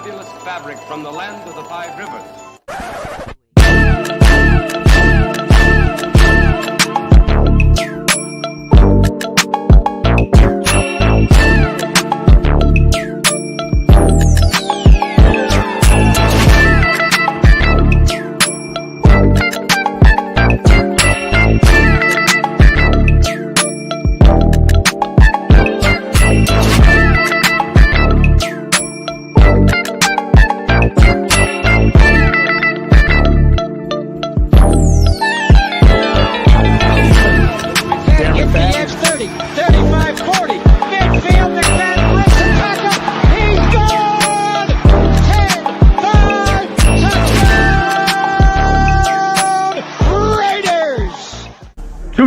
fabulous fabric from the land of the five rivers.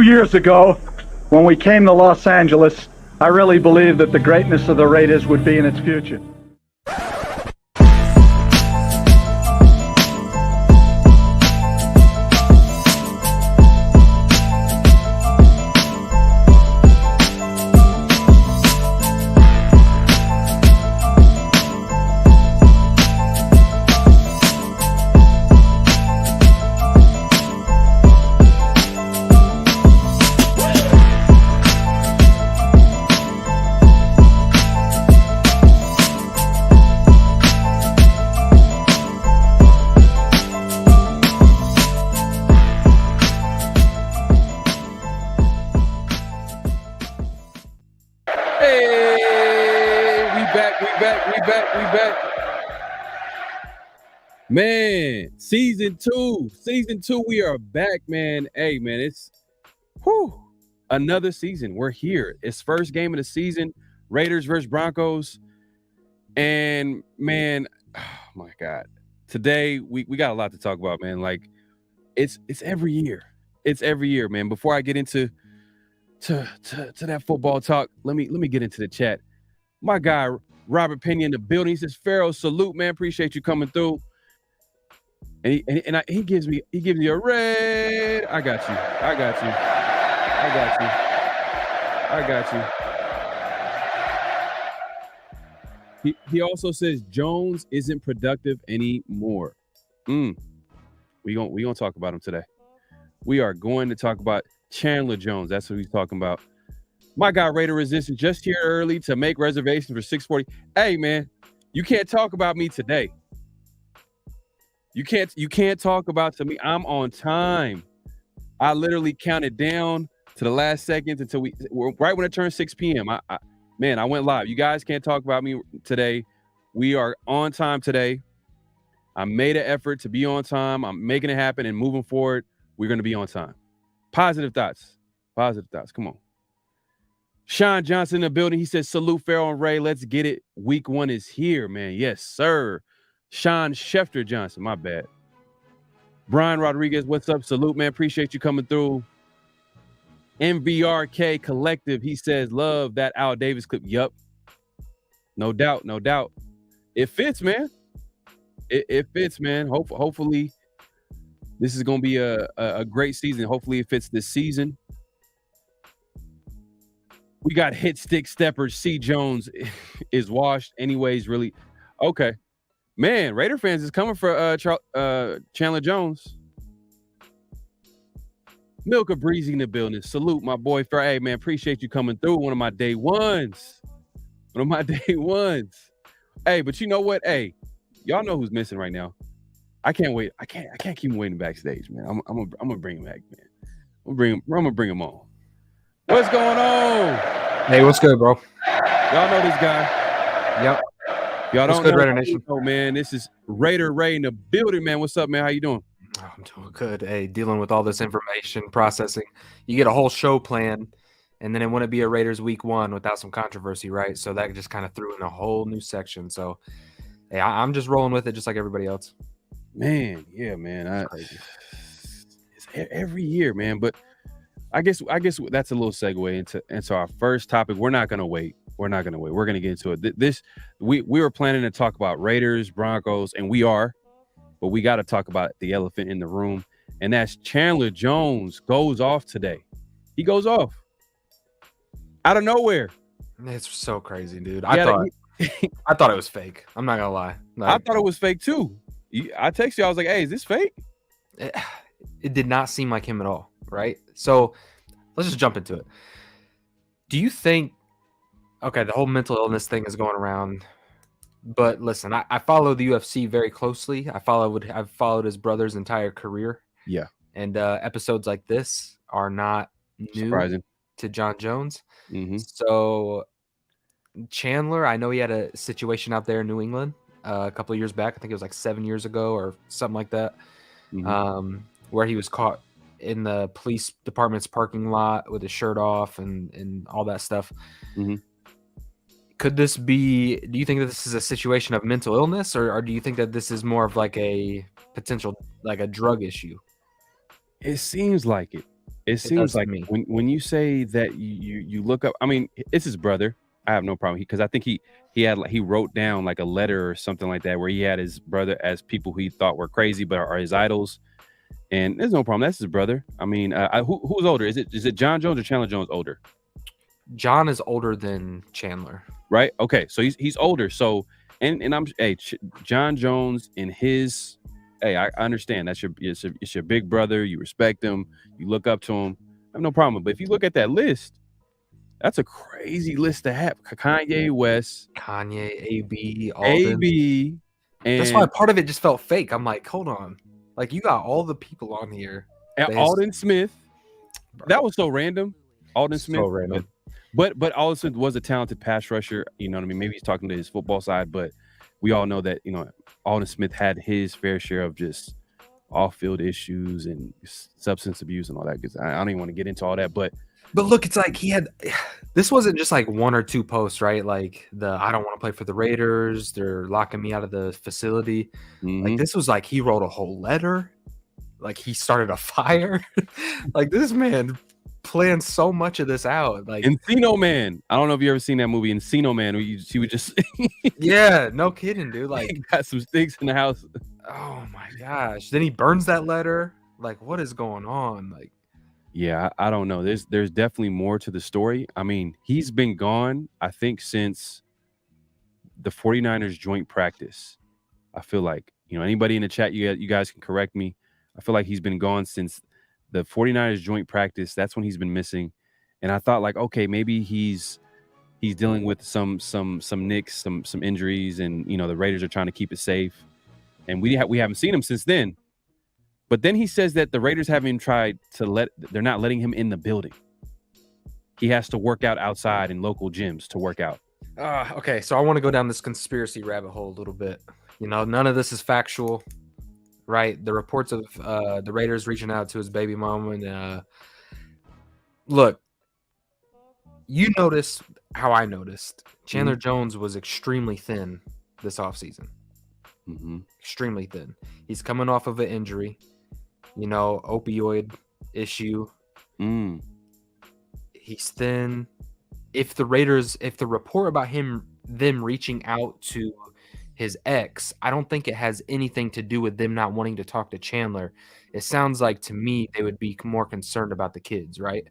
Years ago, when we came to Los Angeles, I really believed that the greatness of the Raiders would be in its future. Man, season two, we are back, man. Hey, man, it's another season. We're here. It's first game of the season, Raiders versus Broncos. And, man, oh, my God. Today, we got a lot to talk about, man. Like, it's every year. It's every year, man. Before I get into that football talk, let me get into the chat. My guy, Robert Pena in the building. He says, Pharaoh, salute, man. Appreciate you coming through. And he gives me a red. I got you. He also says Jones isn't productive anymore. We gonna talk about him today. We are going to talk about Chandler Jones. That's what he's talking about. My guy Raider Resistance just here early to make reservations for 6:40. Hey man, you can't talk about me today. You can't talk about to me. I'm on time. I literally counted down to the last seconds until right when it turned 6 p.m. I went live. You guys can't talk about me today. We are on time today. I made an effort to be on time. I'm making it happen, and moving forward, we're going to be on time. Positive thoughts. Come on. Sean Johnson in the building. He says, salute Pharaoh and Ray. Let's get it. Week 1 is here, man. Yes, sir. Sean Schefter Johnson, my bad. Brian Rodriguez, what's up? Salute, man. Appreciate you coming through. MVRK Collective, he says, love that Al Davis clip. Yup. No doubt. It fits, man. It fits, man. Hopefully, this is going to be a great season. Hopefully, it fits this season. We got hit stick steppers. C. Jones is washed. Anyways, really. Okay. Man, Raider fans is coming for Chandler Jones. Milka Breezy in the building. Salute, my boy. Hey, man, appreciate you coming through. One of my day ones. Hey, but you know what? Hey, y'all know who's missing right now. I can't wait. I can't keep him waiting backstage, man. I'm gonna bring him back, man. I'm gonna bring him on. What's going on? Hey, what's good, bro? Y'all know this guy. Yep. Y'all what's don't good, know, Raider Nation? Oh, man, this is Raider Ray in the building, man. What's up, man? How you doing? Oh, I'm doing good. Hey, dealing with all this information processing. You get a whole show plan, and then it wouldn't be a Raiders week 1 without some controversy, right? So that just kind of threw in a whole new section. So, hey, I'm just rolling with it just like everybody else. Man, yeah, man. It's every year, man. But I guess that's a little segue into our first topic. We're not gonna wait. We're going to get into it. We were planning to talk about Raiders, Broncos, and we are, but we got to talk about the elephant in the room, and that's Chandler Jones goes off today. He goes off out of nowhere. It's so crazy, dude. I thought it was fake. I'm not gonna lie. I thought it was fake too. I texted you. I was like, "Hey, is this fake?" It did not seem like him at all, right? So let's just jump into it. Do you think? Okay, the whole mental illness thing is going around, but listen, I follow the UFC very closely. I've followed his brother's entire career. Yeah, and episodes like this are not new surprising to Jon Jones. Mm-hmm. So Chandler, I know he had a situation out there in New England a couple of years back. I think it was like 7 years ago or something like that, where he was caught in the police department's parking lot with his shirt off and all that stuff. Mm-hmm. Could this be? Do you think that this is a situation of mental illness, or do you think that this is more of like a potential, like a drug issue? It seems like it. It seems like when you say that you look up. I mean, it's his brother. I have no problem because I think he wrote down like a letter or something like that where he had his brother as people who he thought were crazy but are his idols, and there's no problem. That's his brother. I mean, who's older? Is it Jon Jones or Chandler Jones older? Jon is older than Chandler. Right. Okay. So he's older. So and I'm Jon Jones in his. Hey, I understand that's it's your big brother. You respect him. You look up to him. I have no problem. But if you look at that list, that's a crazy list to have. Kanye West, AB, Alden. AB. And that's why part of it just felt fake. I'm like, hold on. Like, you got all the people on here. And Alden Smith. That was so random. Alden Smith. So random. But Alden Smith was a talented pass rusher. You know what I mean? Maybe he's talking to his football side, but we all know that, Alden Smith had his fair share of just off-field issues and substance abuse and all that. Because I don't even want to get into all that, but look, it's like this wasn't just like one or two posts, right? Like I don't want to play for the Raiders. They're locking me out of the facility. Mm-hmm. Like, this was like he wrote a whole letter. Like, he started a fire. Like, this man planned so much of this out. Like Encino Man. I don't know if you ever seen that movie Encino Man where he would just yeah, no kidding, dude. Like, he got some sticks in the house. Oh my gosh. Then he burns that letter. Like, what is going on? Like, yeah, I don't know. There's definitely more to the story. I mean, he's been gone, I think, since the 49ers joint practice. I feel like, anybody in the chat, you guys can correct me. I feel like he's been gone since the 49ers joint practice. That's when he's been missing. And I thought, like, okay, maybe he's dealing with some nicks, some injuries, and the Raiders are trying to keep it safe. And we haven't seen him since then. But then he says that the Raiders haven't tried they're not letting him in the building. He has to work out outside in local gyms to work out. Okay, so I want to go down this conspiracy rabbit hole a little bit. None of this is factual, right? The reports of the Raiders reaching out to his baby mom and look, you noticed how I noticed. Chandler Jones was extremely thin this offseason. Mm-hmm. Extremely thin. He's coming off of an injury, opioid issue. He's thin. If the report about them reaching out to his ex, I don't think it has anything to do with them not wanting to talk to Chandler. It sounds like to me they would be more concerned about the kids, right?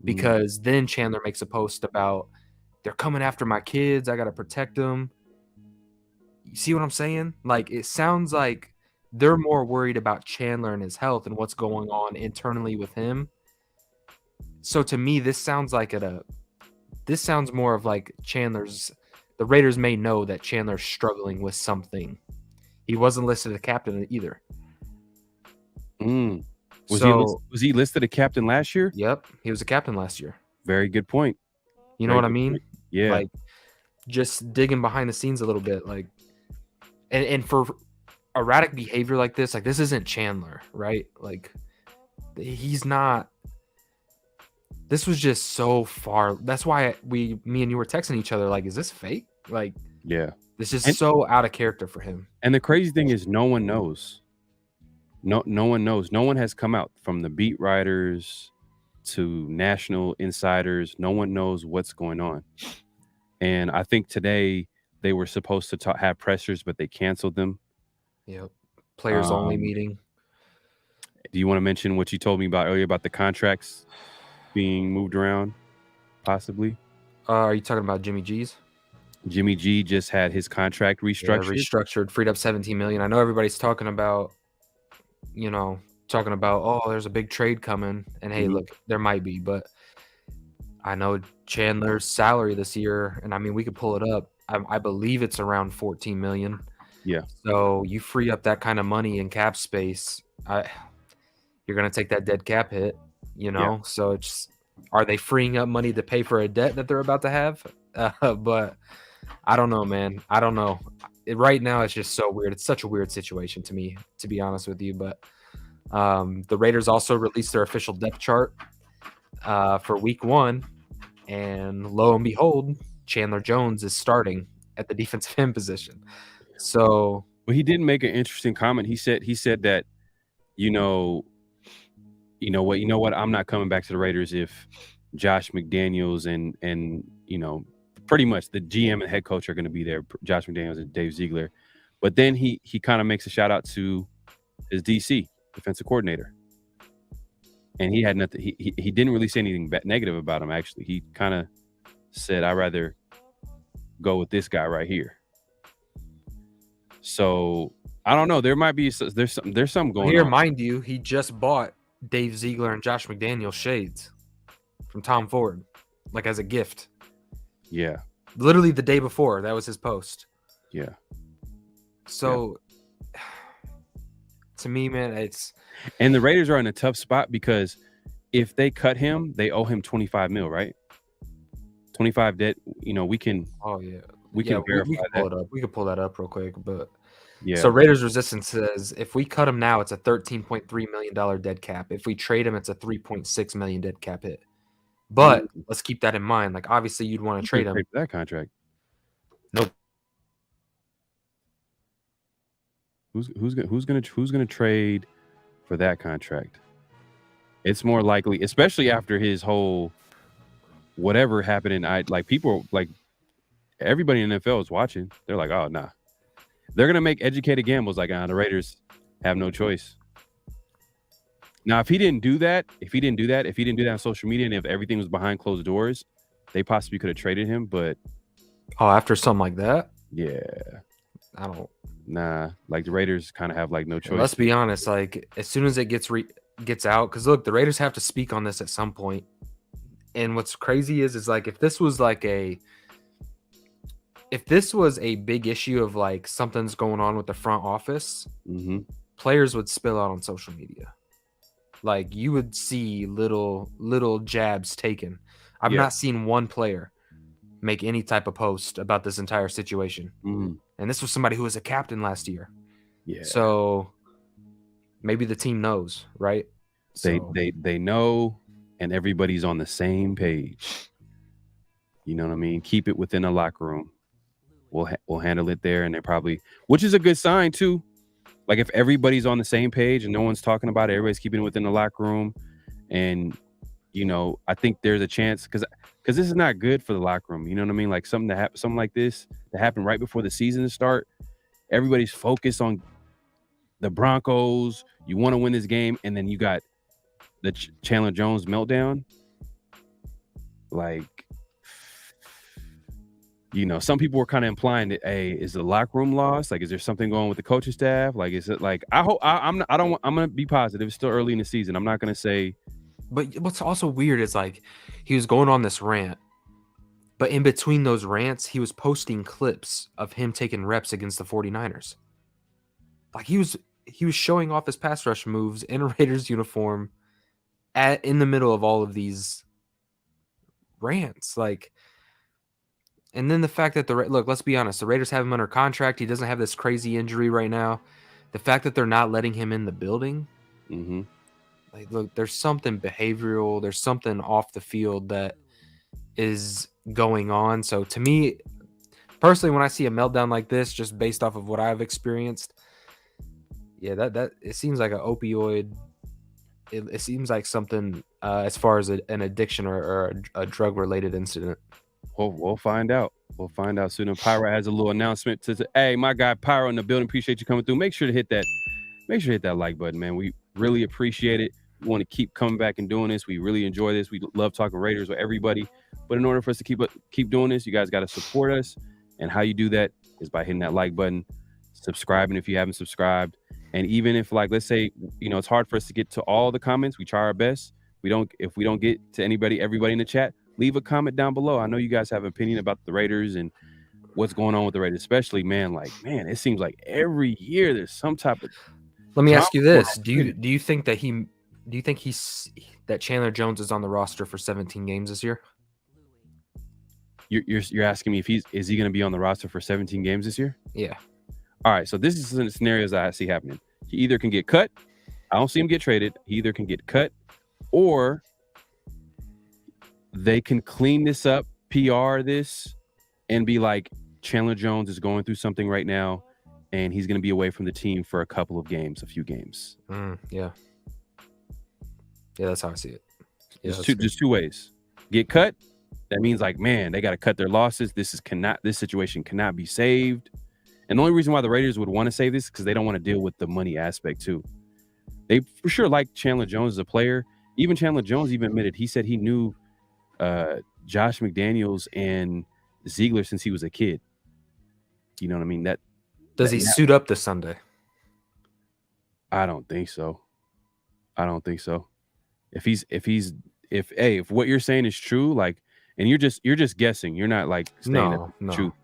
Because then Chandler makes a post about they're coming after my kids. I got to protect them. You see what I'm saying? Like, it sounds like they're more worried about Chandler and his health and what's going on internally with him. So to me, this sounds more of like the Raiders may know that Chandler's struggling with something. He wasn't listed as captain either. Was he listed a captain last year? Yep, he was a captain last year. Very good point. You know what I mean? Point. Yeah. Like, just digging behind the scenes a little bit, like, and for erratic behavior like this isn't Chandler, right? Like, he's not. This was just so far. That's why me and you were texting each other, like, is this fake? Like, yeah, this is so out of character for him. And the crazy thing is, no one knows. No one knows. No one has come out, from the beat writers to national insiders. No one knows what's going on. And I think today they were supposed to have pressers, but they canceled them. Yep. Players only meeting. Do you want to mention what you told me about earlier about the contracts being moved around, possibly? Are you talking about Jimmy G's? Jimmy G just had his contract restructured. Freed up $17 million. I know everybody's talking about, oh, there's a big trade coming, and hey, look, there might be, but I know Chandler's salary this year, and I mean, we could pull it up. I believe it's around $14 million. Yeah. So you free up that kind of money in cap space. You're gonna take that dead cap hit, Yeah. So it's, are they freeing up money to pay for a debt that they're about to have? But I don't know, man. I don't know. Right now, it's just so weird. It's such a weird situation to me, to be honest with you. But the Raiders also released their official depth chart for Week 1, and lo and behold, Chandler Jones is starting at the defensive end position. So, but he did make an interesting comment. He said that, you know what, I'm not coming back to the Raiders if Josh McDaniels and pretty much the GM and head coach are going to be there, Josh McDaniels and Dave Ziegler. But then he kind of makes a shout out to his DC, defensive coordinator. And he had nothing. He didn't really say anything negative about him, actually. He kind of said, I'd rather go with this guy right here. So I don't know. There might be there's something going here, on. Mind you, he just bought Dave Ziegler and Josh McDaniel shades from Tom Ford, like as a gift. Yeah. Literally the day before, that was his post. Yeah. So to me, man, and the Raiders are in a tough spot because if they cut him, they owe him $25 million, right? 25 debt. We can. Oh yeah. We can verify we can that. pull it up. We can pull that up real quick, but yeah. So Raiders Resistance says if we cut him now, it's a $13.3 million dead cap. If we trade him, it's a $3.6 million dead cap hit. But let's keep that in mind. Like, obviously, you'd want to trade him for that contract. Nope. Who's gonna trade for that contract? It's more likely, especially after his whole whatever happened. Everybody in the NFL is watching. They're like, oh nah. They're gonna make educated gambles. Like, the Raiders have no choice. Now, if he didn't do that on social media, and if everything was behind closed doors, they possibly could have traded him. But after something like that, yeah, I don't. Nah, like the Raiders kind of have like no choice. Let's be honest. Like, as soon as it gets out, because look, the Raiders have to speak on this at some point. And what's crazy is like if this was a big issue of like something's going on with the front office, players would spill out on social media. Like, you would see little jabs taken. I've not seen one player make any type of post about this entire situation. And this was somebody who was a captain last year. Yeah. So maybe the team knows, right? They know, and everybody's on the same page. You know what I mean? Keep it within the locker room. We'll handle it there, and they probably, which is a good sign too. Like, if everybody's on the same page and no one's talking about it, everybody's keeping it within the locker room, and I think there's a chance because this is not good for the locker room. You know what I mean? Like, something like this that happened right before the season start. Everybody's focused on the Broncos. You want to win this game, and then you got the Chandler Jones meltdown. Like, some people were kind of implying that, hey, is the locker room lost? Like, is there something going with the coaching staff? Like, is it like, I'm gonna be positive. It's still early in the season. I'm not gonna say. But what's also weird is like he was going on this rant, but in between those rants, he was posting clips of him taking reps against the 49ers. Like, he was showing off his pass rush moves in a Raiders uniform in the middle of all of these rants. Like, and then the fact that look, let's be honest, the Raiders have him under contract. He doesn't have this crazy injury right now. The fact that they're not letting him in the building. Like, look, there's something behavioral. There's something off the field that is going on. So to me, personally, when I see a meltdown like this, just based off of what I've experienced, yeah, that it seems like an opioid. It seems like something as far as an addiction or a drug-related incident. We'll find out. We'll find out soon. And Pyro has a little announcement to say, hey, my guy Pyro in the building. Appreciate you coming through. Make sure to hit that like button, man. We really appreciate it. We want to keep coming back and doing this. We really enjoy this. We love talking Raiders with everybody. But in order for us to keep doing this, you guys got to support us. And how you do that is by hitting that like button, subscribing if you haven't subscribed. And even if, like, let's say, it's hard for us to get to all the comments, we try our best. If we don't get to everybody in the chat, leave a comment down below. I know you guys have an opinion about the Raiders and what's going on with the Raiders, especially, man, it seems like every year there's some type of. Let me ask you this: Do you think that that Chandler Jones is on the roster for 17 games this year? You're asking me if is he going to be on the roster for 17 games this year? Yeah. All right. So this is the scenarios I see happening. He either can get cut. I don't see him get traded. He either can get cut, or they can clean this up, PR this, and be like, Chandler Jones is going through something right now, and he's going to be away from the team for a few games. Yeah. Yeah, that's how I see it. Yeah, there's two ways. Get cut. That means, like, man, they got to cut their losses. This situation cannot be saved. And the only reason why the Raiders would want to save this is because they don't want to deal with the money aspect too. They for sure like Chandler Jones as a player. Even Chandler Jones even admitted, he said he knew Josh McDaniels and Ziegler since he was a kid. You know what I mean? Does he suit up this Sunday? I don't think so. If what you're saying is true, like, and you're just guessing, you're not like saying the truth.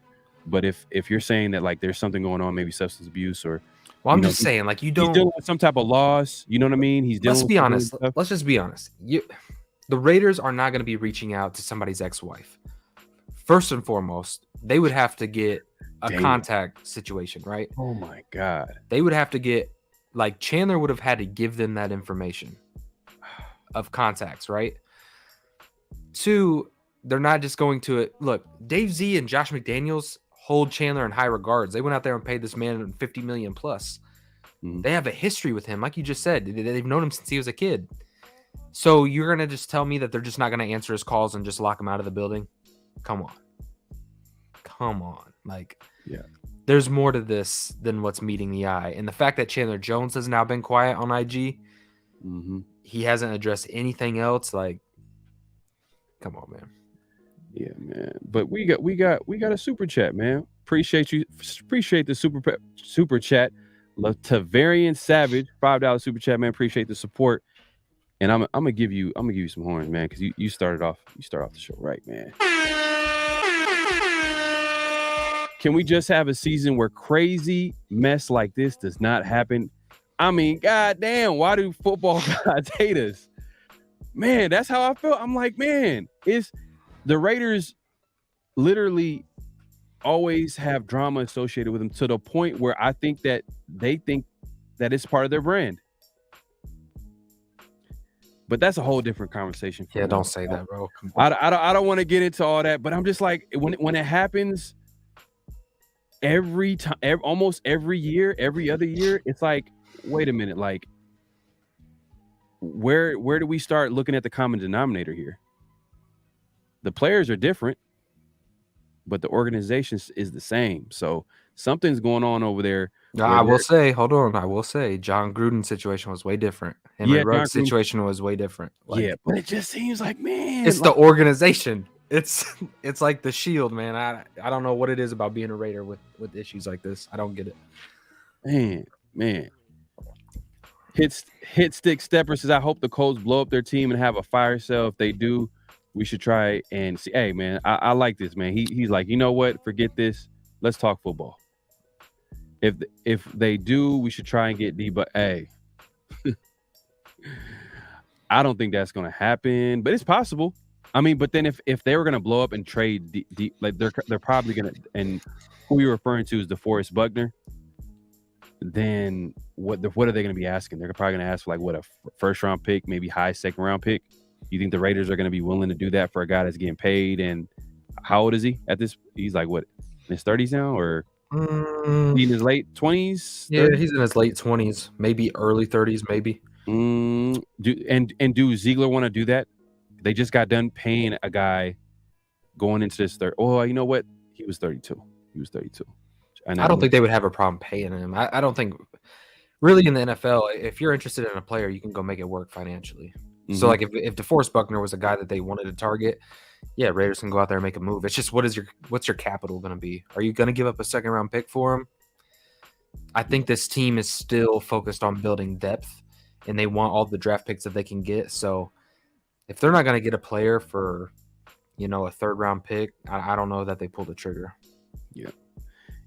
But if you're saying that, like, there's something going on, maybe substance abuse, or I'm just saying, like, he's dealing with some type of loss. You know what I mean? Let's be honest. Let's just be honest. The Raiders are not going to be reaching out to somebody's ex-wife. First and foremost, they would have to get a contact situation, right? Oh my God. They would have to get, like, Chandler would have had to give them that information of contacts, right? Two, they're not just going to it. Look, Dave Z and Josh McDaniels hold Chandler in high regards. They went out there and paid this man $50 million plus. They have a history with him, like you just said. They've known him since he was a kid. So you're gonna just tell me that they're just not gonna answer his calls and just lock him out of the building? Come on. Like, yeah, there's more to this than what's meeting the eye. And the fact that Chandler Jones has now been quiet on IG, he hasn't addressed anything else. Like, come on, man. Yeah, man. But we got a super chat, man. Appreciate the super chat. Latavarian Savage, $5 super chat, man. Appreciate the support. And I'm gonna give you some horns, man, because you start off the show right, man. Can we just have a season where crazy mess like this does not happen? I mean, goddamn, why do football gods hate us? Man, that's how I felt. I'm like, man, it's the Raiders literally always have drama associated with them, to the point where I think that they think that it's part of their brand. But that's a whole different conversation. Yeah, don't say that, bro. I don't want to get into all that, but I'm just like, when it happens every time, almost every year, every other year, it's like, wait a minute, like, where do we start looking at the common denominator here? The players are different, but the organization is the same. So something's going on over there. I will say, John Gruden's situation was way different. Henry Ruggs' situation was way different. Like, yeah, but it just seems like, man, it's the organization. It's like the Shield, man. I don't know what it is about being a Raider with issues like this. I don't get it. Man. Hit Stick Stepper says, I hope the Colts blow up their team and have a fire sale. If they do, we should try and see. Hey, man, I like this, man. He's like, you know what? Forget this. Let's talk football. If they do, we should try and get D. But hey, I don't think that's going to happen. But it's possible. I mean, but then if they were going to blow up and trade D, like they're probably going to, and who you're referring to is DeForest Buckner, then what are they going to be asking? They're probably going to ask for, like, what, a first round pick, maybe high second round pick. You think the Raiders are going to be willing to do that for a guy that's getting paid? And how old is he at this? He's like, what, in his 30s now, or in his late 20s? Yeah, he's in his late 20s, maybe early 30s, maybe. Do Ziegler want to do that? They just got done paying a guy going into this third. Oh, you know what? He was 32. I don't think they would have a problem paying him. I don't think, really, in the NFL, if you're interested in a player, you can go make it work financially. So, like, if DeForest Buckner was a guy that they wanted to target, yeah, Raiders can go out there and make a move. It's just what's your capital going to be? Are you going to give up a second round pick for him? I think this team is still focused on building depth, and they want all the draft picks that they can get. So if they're not going to get a player for, a third round pick, I don't know that they pull the trigger.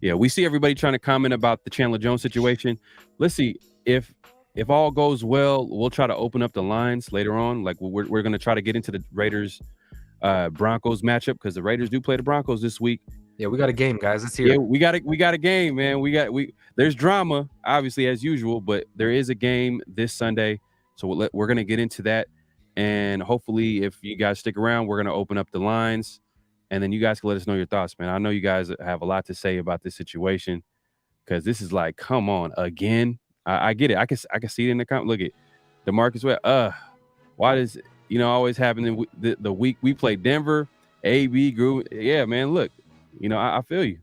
Yeah, we see everybody trying to comment about the Chandler Jones situation. Let's see if all goes well, we'll try to open up the lines later on. Like we're going to try to get into the Raiders Broncos matchup because the Raiders do play the Broncos this week. Yeah, we got a game, guys. Let's hear it. Yeah, we got a game, man. There's drama, obviously, as usual, but there is a game this Sunday. So we're going to get into that. And hopefully, if you guys stick around, we're going to open up the lines. And then you guys can let us know your thoughts, man. I know you guys have a lot to say about this situation because this is like, come on, again. I get it. I can see it in the comment. Look at DeMarcus Ware. Why does always happen the week we play Denver? AB grew. Yeah, man. Look, I feel you.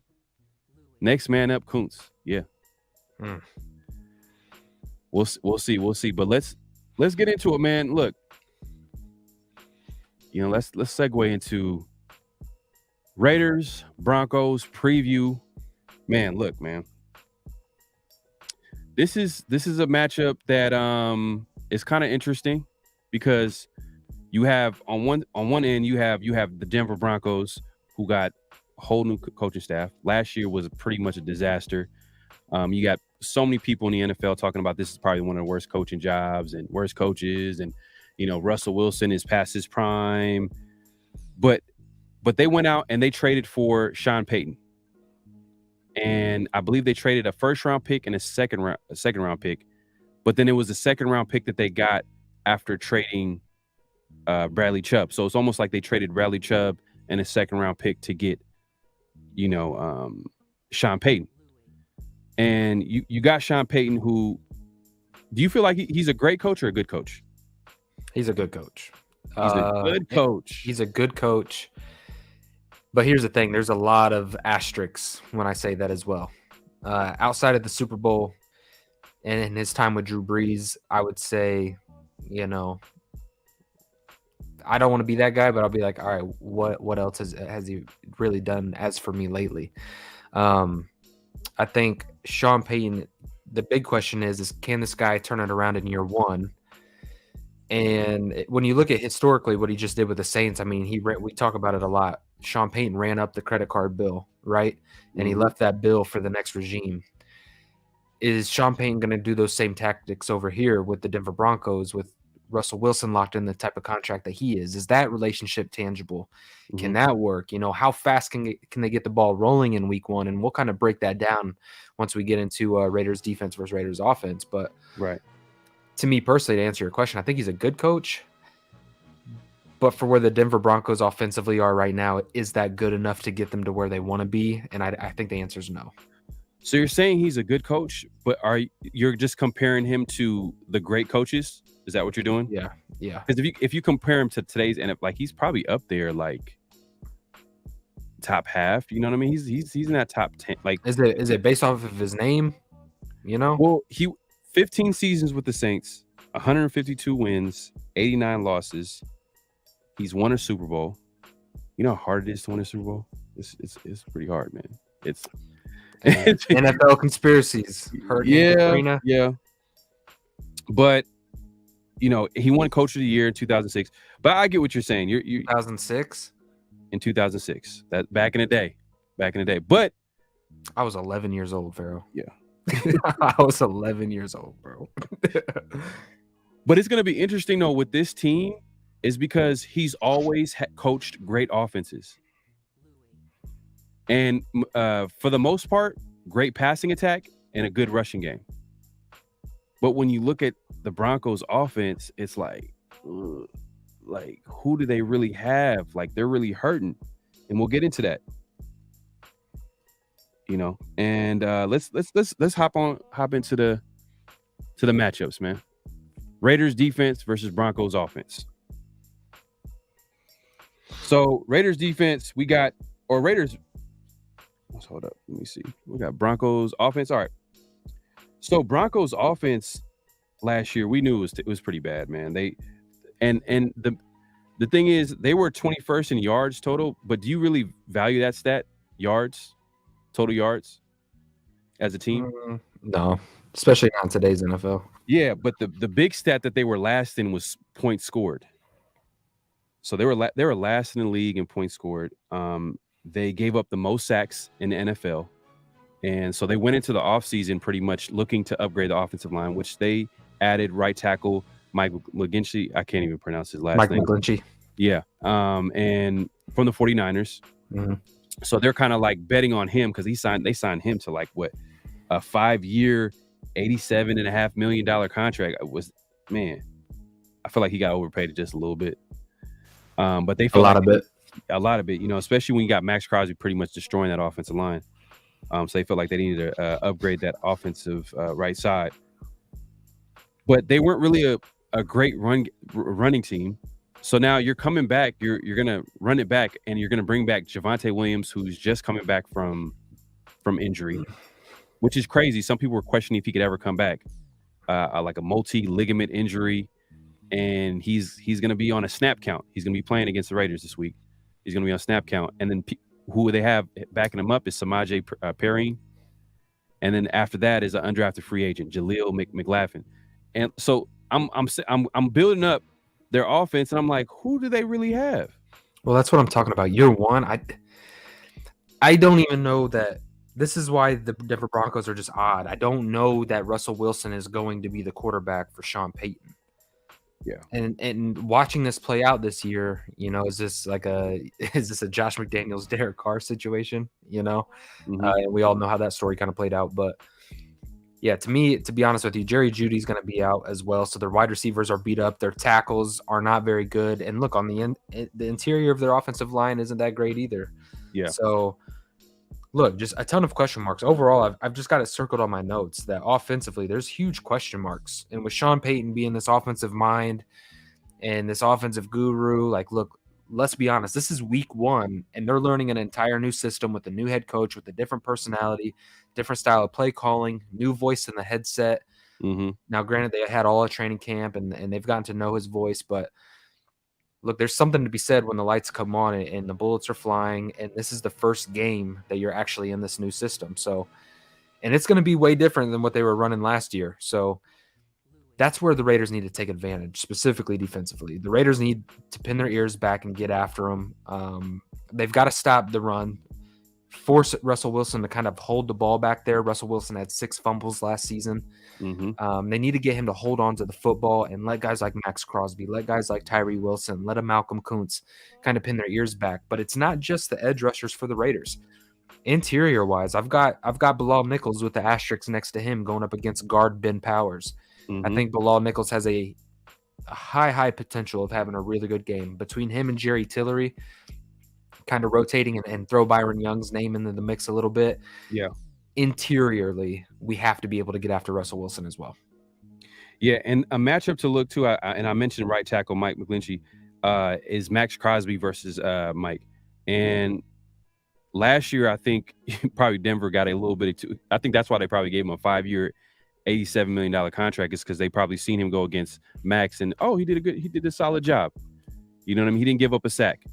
Next man up, Kuntz. Yeah. We'll see. But let's get into it, man. Look, let's segue into Raiders Broncos preview. Man, look, man. This is a matchup that is kind of interesting because you have on one end you have the Denver Broncos who got a whole new coaching staff. Last year was pretty much a disaster. You got so many people in the NFL talking about this is probably one of the worst coaching jobs and worst coaches, and Russell Wilson is past his prime. But they went out and they traded for Sean Payton. And I believe they traded a first round pick and a second round pick. But then it was a second round pick that they got after trading Bradley Chubb. So it's almost like they traded Bradley Chubb and a second round pick to get, Sean Payton. And you got Sean Payton, who do you feel like he's a great coach or a good coach? He's a good coach. He's a good coach. He's a good coach. But here's the thing. There's a lot of asterisks when I say that as well. Outside of the Super Bowl and in his time with Drew Brees, I would say, I don't want to be that guy, but I'll be like, all right, what else has he really done as for me lately? I think Sean Payton, the big question is can this guy turn it around in year one? And when you look at historically what he just did with the Saints, I mean, we talk about it a lot. Sean Payton ran up the credit card bill, right? And he left that bill for the next regime. Is Sean Payton going to do those same tactics over here with the Denver Broncos, with Russell Wilson locked in the type of contract that he is? Is that relationship tangible? Can that work? How fast can they get the ball rolling in week one? And we'll kind of break that down once we get into Raiders defense versus Raiders offense. But right. To me personally, to answer your question, I think he's a good coach. But for where the Denver Broncos offensively are right now, is that good enough to get them to where they want to be? And I think the answer is no. So you're saying he's a good coach, but you're just comparing him to the great coaches? Is that what you're doing? Yeah. Because if you compare him to today's NFL, like he's probably up there, like top half. You know what I mean? He's in that top 10. Like, is it based off of his name? Well, he 15 seasons with the Saints, 152 wins, 89 losses. He's won a Super Bowl. You know how hard it is to win a Super Bowl? It's pretty hard, man. It's NFL conspiracies. Yeah. But he won Coach of the Year in 2006. But I get what you're saying. You 2006? In 2006. That back in the day. But I was 11 years old, Pharaoh. Yeah. I was 11 years old, bro. But it's going to be interesting though with this team is because he's always coached great offenses. And for the most part, great passing attack and a good rushing game. But when you look at the Broncos offense, it's like who do they really have? Like they're really hurting. And we'll get into that. And let's hop into the matchups, man. Raiders defense versus Broncos offense. So Raiders defense, Raiders. Let's hold up. Let me see. We got Broncos offense. All right. So Broncos offense last year, we knew it was pretty bad, man. The thing is, they were 21st in yards total, but do you really value that stat? Yards, total yards, as a team? No, especially not in today's NFL. Yeah, but the big stat that they were last in was points scored. So they were last in the league in points scored. They gave up the most sacks in the NFL. And so they went into the offseason pretty much looking to upgrade the offensive line, which they added right tackle Mike McGlinchey. I can't even pronounce his last name. Mike McGlinchey. Yeah. And from the 49ers. Mm-hmm. So they're kind of like betting on him because they signed him to like what, a 5-year, $87.5 million contract. I feel like he got overpaid just a little bit. But they feel a lot of it, you know, especially when you got Max Crosby pretty much destroying that offensive line. So they felt like they needed to upgrade that offensive right side. But they weren't really a great running team. So now you're coming back. You're going to run it back, and you're going to bring back Javonte Williams, who's just coming back from injury, which is crazy. Some people were questioning if he could ever come back, like a multi-ligament injury. And he's going to be on a snap count. He's going to be playing against the Raiders this week. He's going to be on snap count. And then who they have backing him up is Samaje Perine. And then after that is an undrafted free agent, Jaleel McLaughlin. And so I'm building up their offense, and I'm like, who do they really have? Well, that's what I'm talking about. Year one, I don't even know that. This is why the Denver Broncos are just odd. I don't know that Russell Wilson is going to be the quarterback for Sean Payton. Yeah. And watching this play out this year, you know, is this a Josh McDaniels, Derek Carr situation? You know, and we all know how that story kind of played out. But yeah, to me, to be honest with you, Jerry Jeudy's going to be out as well. So their wide receivers are beat up. Their tackles are not very good. And look, on the interior of their offensive line isn't that great either. Yeah. So look, just a ton of question marks. Overall, I've just got it circled on my notes that offensively, there's huge question marks. And with Sean Payton being this offensive mind and this offensive guru, like, look, let's be honest, this is week one, and they're learning an entire new system with a new head coach, with a different personality, different style of play calling, new voice in the headset. Now, granted, they had all a training camp, and they've gotten to know his voice, but look, there's something to be said when the lights come on and the bullets are flying, and this is the first game that you're actually in this new system. So, and it's going to be way different than what they were running last year. So that's where the Raiders need to take advantage, specifically defensively. The Raiders need to pin their ears back and get after them. They've got to stop the run, force Russell Wilson to kind of hold the ball back there. Russell Wilson had 6 fumbles last season. They need to get him to hold on to the football and let guys like Max Crosby, let guys like Tyree Wilson, let a Malcolm Kuntz kind of pin their ears back. But it's not just the edge rushers for the Raiders. Interior wise, I've got Bilal Nichols with the asterisk next to him going up against guard Ben Powers. I think Bilal Nichols has a high potential of having a really good game. Between him and Jerry Tillery, kind of rotating and throw Byron Young's name into the mix a little bit. Yeah. Interiorly, we have to be able to get after Russell Wilson as well. Yeah, and a matchup to look to, and I mentioned right tackle Mike McGlinchey, is Max Crosby versus Mike. And last year, I think probably Denver got a little bit of I think that's why they probably gave him a 5-year, $87 million contract, is because they probably seen him go against Max and, he did a solid job. You know what I mean? He didn't give up a sack.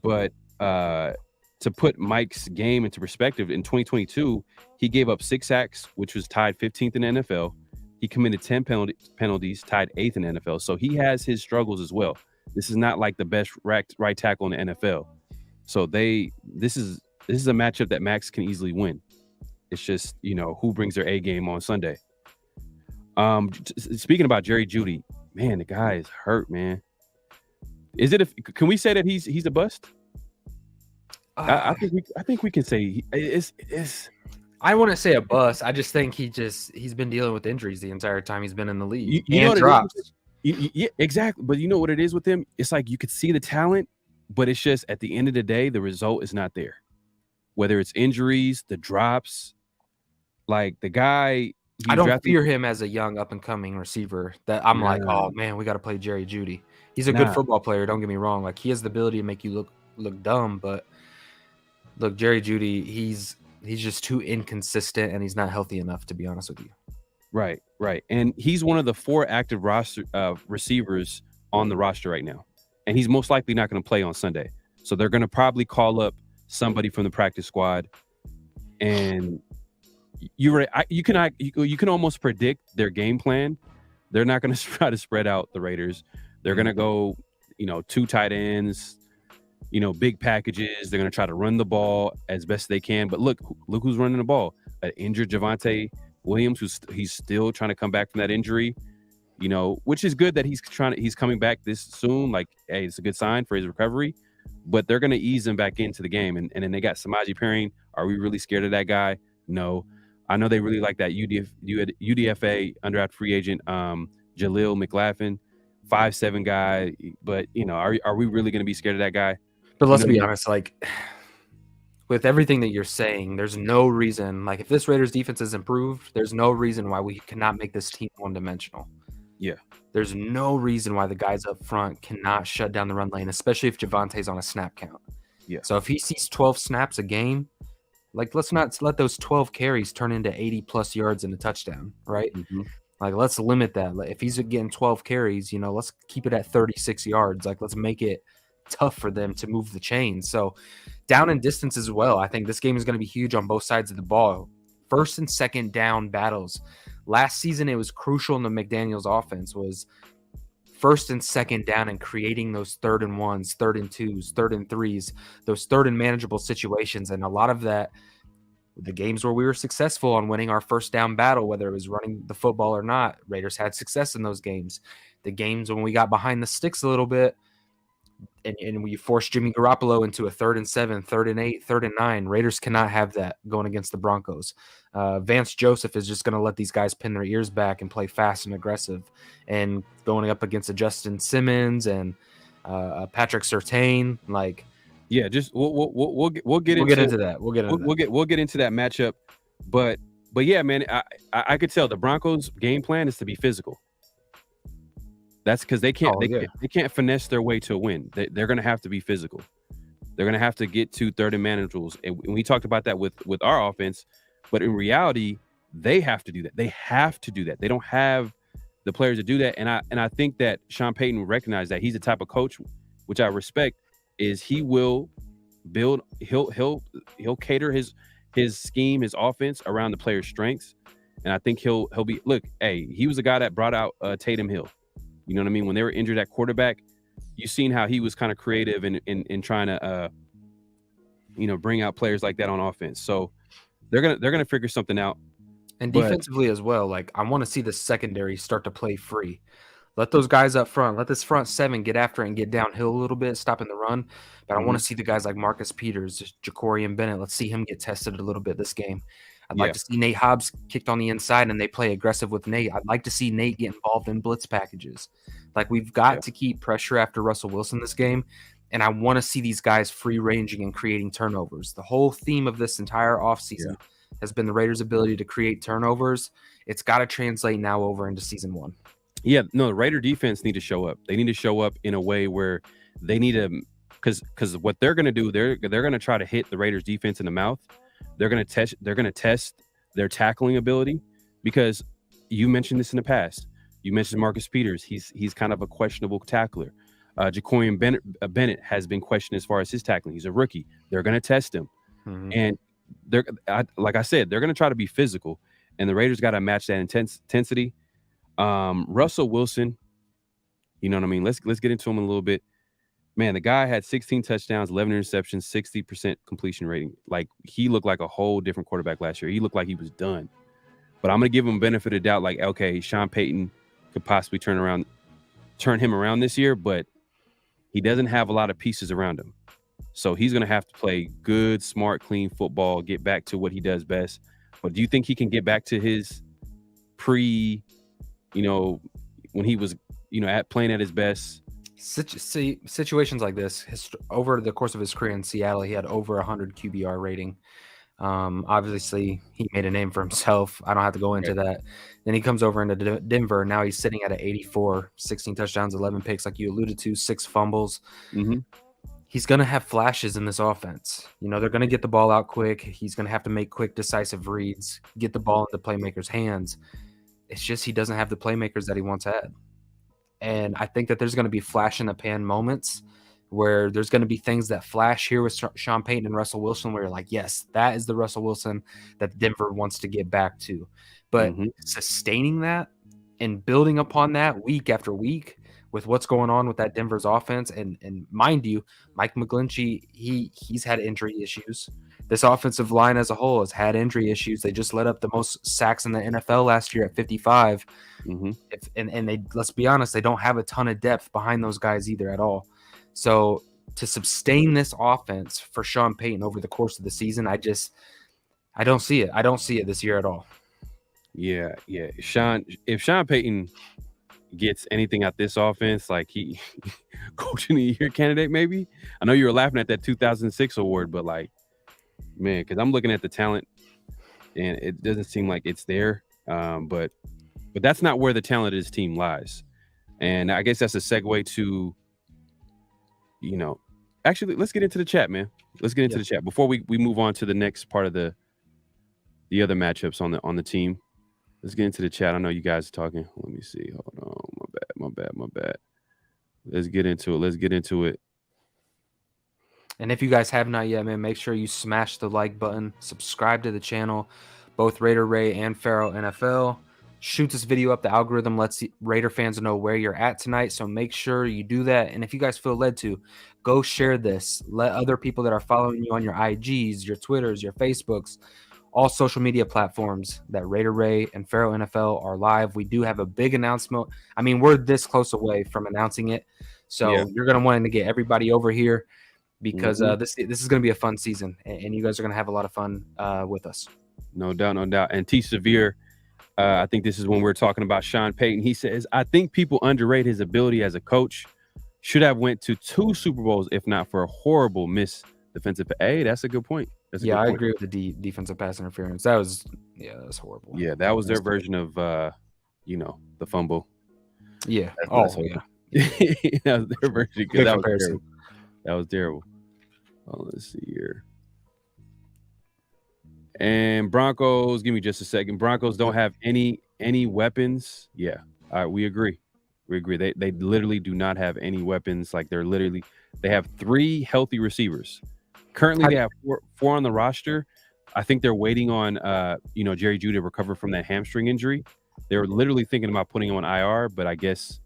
But to put Mike's game into perspective, in 2022, he gave up 6 sacks, which was tied 15th in the NFL. He committed 10 penalties, tied 8th in the NFL. So he has his struggles as well. This is not like the best right tackle in the NFL. So this is a matchup that Max can easily win. It's just, you know, who brings their A game on Sunday. Speaking about Jerry Jeudy, man, the guy is hurt, man. Can we say that he's a bust? I think we can say it's. I wouldn't say a bust. I just think he's been dealing with injuries the entire time he's been in the league. You know and drops. Yeah, exactly. But you know what it is with him? It's like you could see the talent, but it's just at the end of the day, the result is not there. Whether it's injuries, the drops, like the guy. I don't fear him as a young up and coming receiver. That I'm like, oh man, we got to play Jerry Jeudy. He's a good football player. Don't get me wrong. Like, he has the ability to make you look dumb, but look, Jerry Jeudy, he's just too inconsistent, and he's not healthy enough, to be honest with you. Right. And he's one of the 4 active roster receivers on the roster right now. and he's most likely not going to play on Sunday. So they're going to probably call up somebody from the practice squad, and you can almost predict their game plan. They're not going to try to spread out the Raiders. They're going to go, 2 tight ends, big packages. They're going to try to run the ball as best they can. But look who's running the ball. An injured Javonte Williams, he's still trying to come back from that injury, which is good that he's coming back this soon. Like, hey, it's a good sign for his recovery. But they're going to ease him back into the game. And then they got Samaje Perine. Are we really scared of that guy? No. I know they really like that UDFA undrafted free agent, Jaleel McLaughlin, 5'7" guy. But, are we really going to be scared of that guy? But let's be honest, like, with everything that you're saying, there's no reason, like, if this Raiders defense is improved, there's no reason why we cannot make this team one-dimensional. Yeah. There's no reason why the guys up front cannot shut down the run lane, especially if Javonte's on a snap count. Yeah. So if he sees 12 snaps a game, like, let's not let those 12 carries turn into 80-plus yards and a touchdown, right? Mm-hmm. Like, let's limit that. If he's getting 12 carries, let's keep it at 36 yards. Like, let's make it tough for them to move the chains. So down and distance as well. I think this game is going to be huge on both sides of the ball. First and second down battles. Last season, it was crucial in the McDaniels offense was first and second down and creating those 3rd and 1s, 3rd and 2s, 3rd and 3s, those 3rd and manageable situations. And a lot of that, the games where we were successful on winning our first down battle, whether it was running the football or not, Raiders had success in those games. The games when we got behind the sticks a little bit and we forced Jimmy Garoppolo into a 3rd and 7, 3rd and 8, 3rd and 9, Raiders cannot have that going against the Broncos. Vance Joseph is just going to let these guys pin their ears back and play fast and aggressive. And going up against a Justin Simmons and Patrick Surtain, like, yeah, just we'll get into that. We'll get into that matchup, but yeah, man, I could tell the Broncos' game plan is to be physical. That's because they can't finesse their way to a win. They're going to have to be physical. They're going to have to get to 3rd and manageables, and we talked about that with our offense. But in reality, they have to do that. They have to do that. They don't have the players to do that, and I think that Sean Payton recognized that. He's the type of coach, which I respect, is he will build. He'll cater his scheme, his offense around the player's strengths, and I think he'll be. Look, hey, he was the guy that brought out Tatum Hill. You know what I mean? When they were injured at quarterback, you seen how he was kind of creative in trying to bring out players like that on offense. So they're gonna figure something out. And defensively as well, like, I want to see the secondary start to play free. Let those guys up front, let this front 7 get after it and get downhill a little bit, stopping the run. But I want to see the guys like Marcus Peters, Ja'Cory Bennett. Let's see him get tested a little bit this game. I'd like to see Nate Hobbs kicked on the inside and they play aggressive with Nate. I'd like to see Nate get involved in blitz packages. Like, we've got to keep pressure after Russell Wilson this game. And I want to see these guys free ranging and creating turnovers. The whole theme of this entire offseason has been the Raiders' ability to create turnovers. It's got to translate now over into season 1. Yeah, no, the Raider defense need to show up. They need to show up in a way where they need to, because what they're going to do, they're going to try to hit the Raiders defense in the mouth. They're going to test their tackling ability, because you mentioned this in the past. You mentioned Marcus Peters. He's kind of a questionable tackler. Ja'Cory Bennett has been questioned as far as his tackling. He's a rookie. They're going to test him, and like I said, they're going to try to be physical, and the Raiders got to match that intensity. Russell Wilson, you know what I mean? Let's get into him a little bit. Man, the guy had 16 touchdowns, 11 interceptions, 60% completion rating. Like, he looked like a whole different quarterback last year. He looked like he was done. But I'm going to give him benefit of doubt. Like, okay, Sean Payton could possibly turn him around this year, but he doesn't have a lot of pieces around him. So he's going to have to play good, smart, clean football, get back to what he does best. But do you think he can get back to his when he was, playing at his best? Situations like this, over the course of his career in Seattle, he had over 100 QBR rating. Obviously, he made a name for himself. I don't have to go into that. Then he comes over into Denver. Now he's sitting at an 84, 16 touchdowns, 11 picks, like you alluded to, 6 fumbles. He's going to have flashes in this offense. They're going to get the ball out quick. He's going to have to make quick, decisive reads, get the ball into playmakers' hands. It's just he doesn't have the playmakers that he once had. And I think that there's going to be flash in the pan moments where there's going to be things that flash here with Sean Payton and Russell Wilson where you're like, yes, that is the Russell Wilson that Denver wants to get back to. But sustaining that and building upon that week after week with what's going on with that Denver's offense, and mind you, Mike McGlinchey, he's had injury issues. This offensive line as a whole has had injury issues. They just let up the most sacks in the NFL last year at 55. And they, let's be honest, they don't have a ton of depth behind those guys either at all. So to sustain this offense for Sean Payton over the course of the season, I don't see it. I don't see it this year at all. Yeah. If Sean Payton gets anything out this offense, like he coaching the year candidate, maybe. I know you were laughing at that 2006 award, but like, man, because I'm looking at the talent and it doesn't seem like it's there. But that's not where the talent of this team lies. And I guess that's a segue to, actually, let's get into the chat, man. Let's get into the chat before we move on to the next part of the other matchups on the team. Let's get into the chat. I know you guys are talking. Let me see. Hold on. My bad. Let's get into it. And if you guys have not yet, man, make sure you smash the like button, subscribe to the channel, both Raider Ray and PharoahNFL. Shoot this video up. The algorithm lets Raider fans know where you're at tonight, so make sure you do that. And if you guys feel led to, go share this. Let other people that are following you on your IGs, your Twitters, your Facebooks, all social media platforms that Raider Ray and PharoahNFL are live. We do have a big announcement. I mean, we're this close away from announcing it, so you're going to want to get everybody over here because this is going to be a fun season, and you guys are going to have a lot of fun with us. No doubt. And T. Severe, I think this is when we're talking about Sean Payton. He says, I think people underrate his ability as a coach. Should have went to 2 Super Bowls if not for a horrible miss defensive. Hey, that's a good point. I agree with the defensive pass interference. That's horrible. Yeah, that was their version of, the fumble. Yeah. That was their version. Good comparison. That was terrible. Oh, let's see here. And Broncos, give me just a second. Broncos don't have any weapons. Yeah, we agree. They literally do not have any weapons. Like they have 3 healthy receivers. Currently, they have four on the roster. I think they're waiting on, Jerry Jeudy to recover from that hamstring injury. They were literally thinking about putting him on IR, but I guess,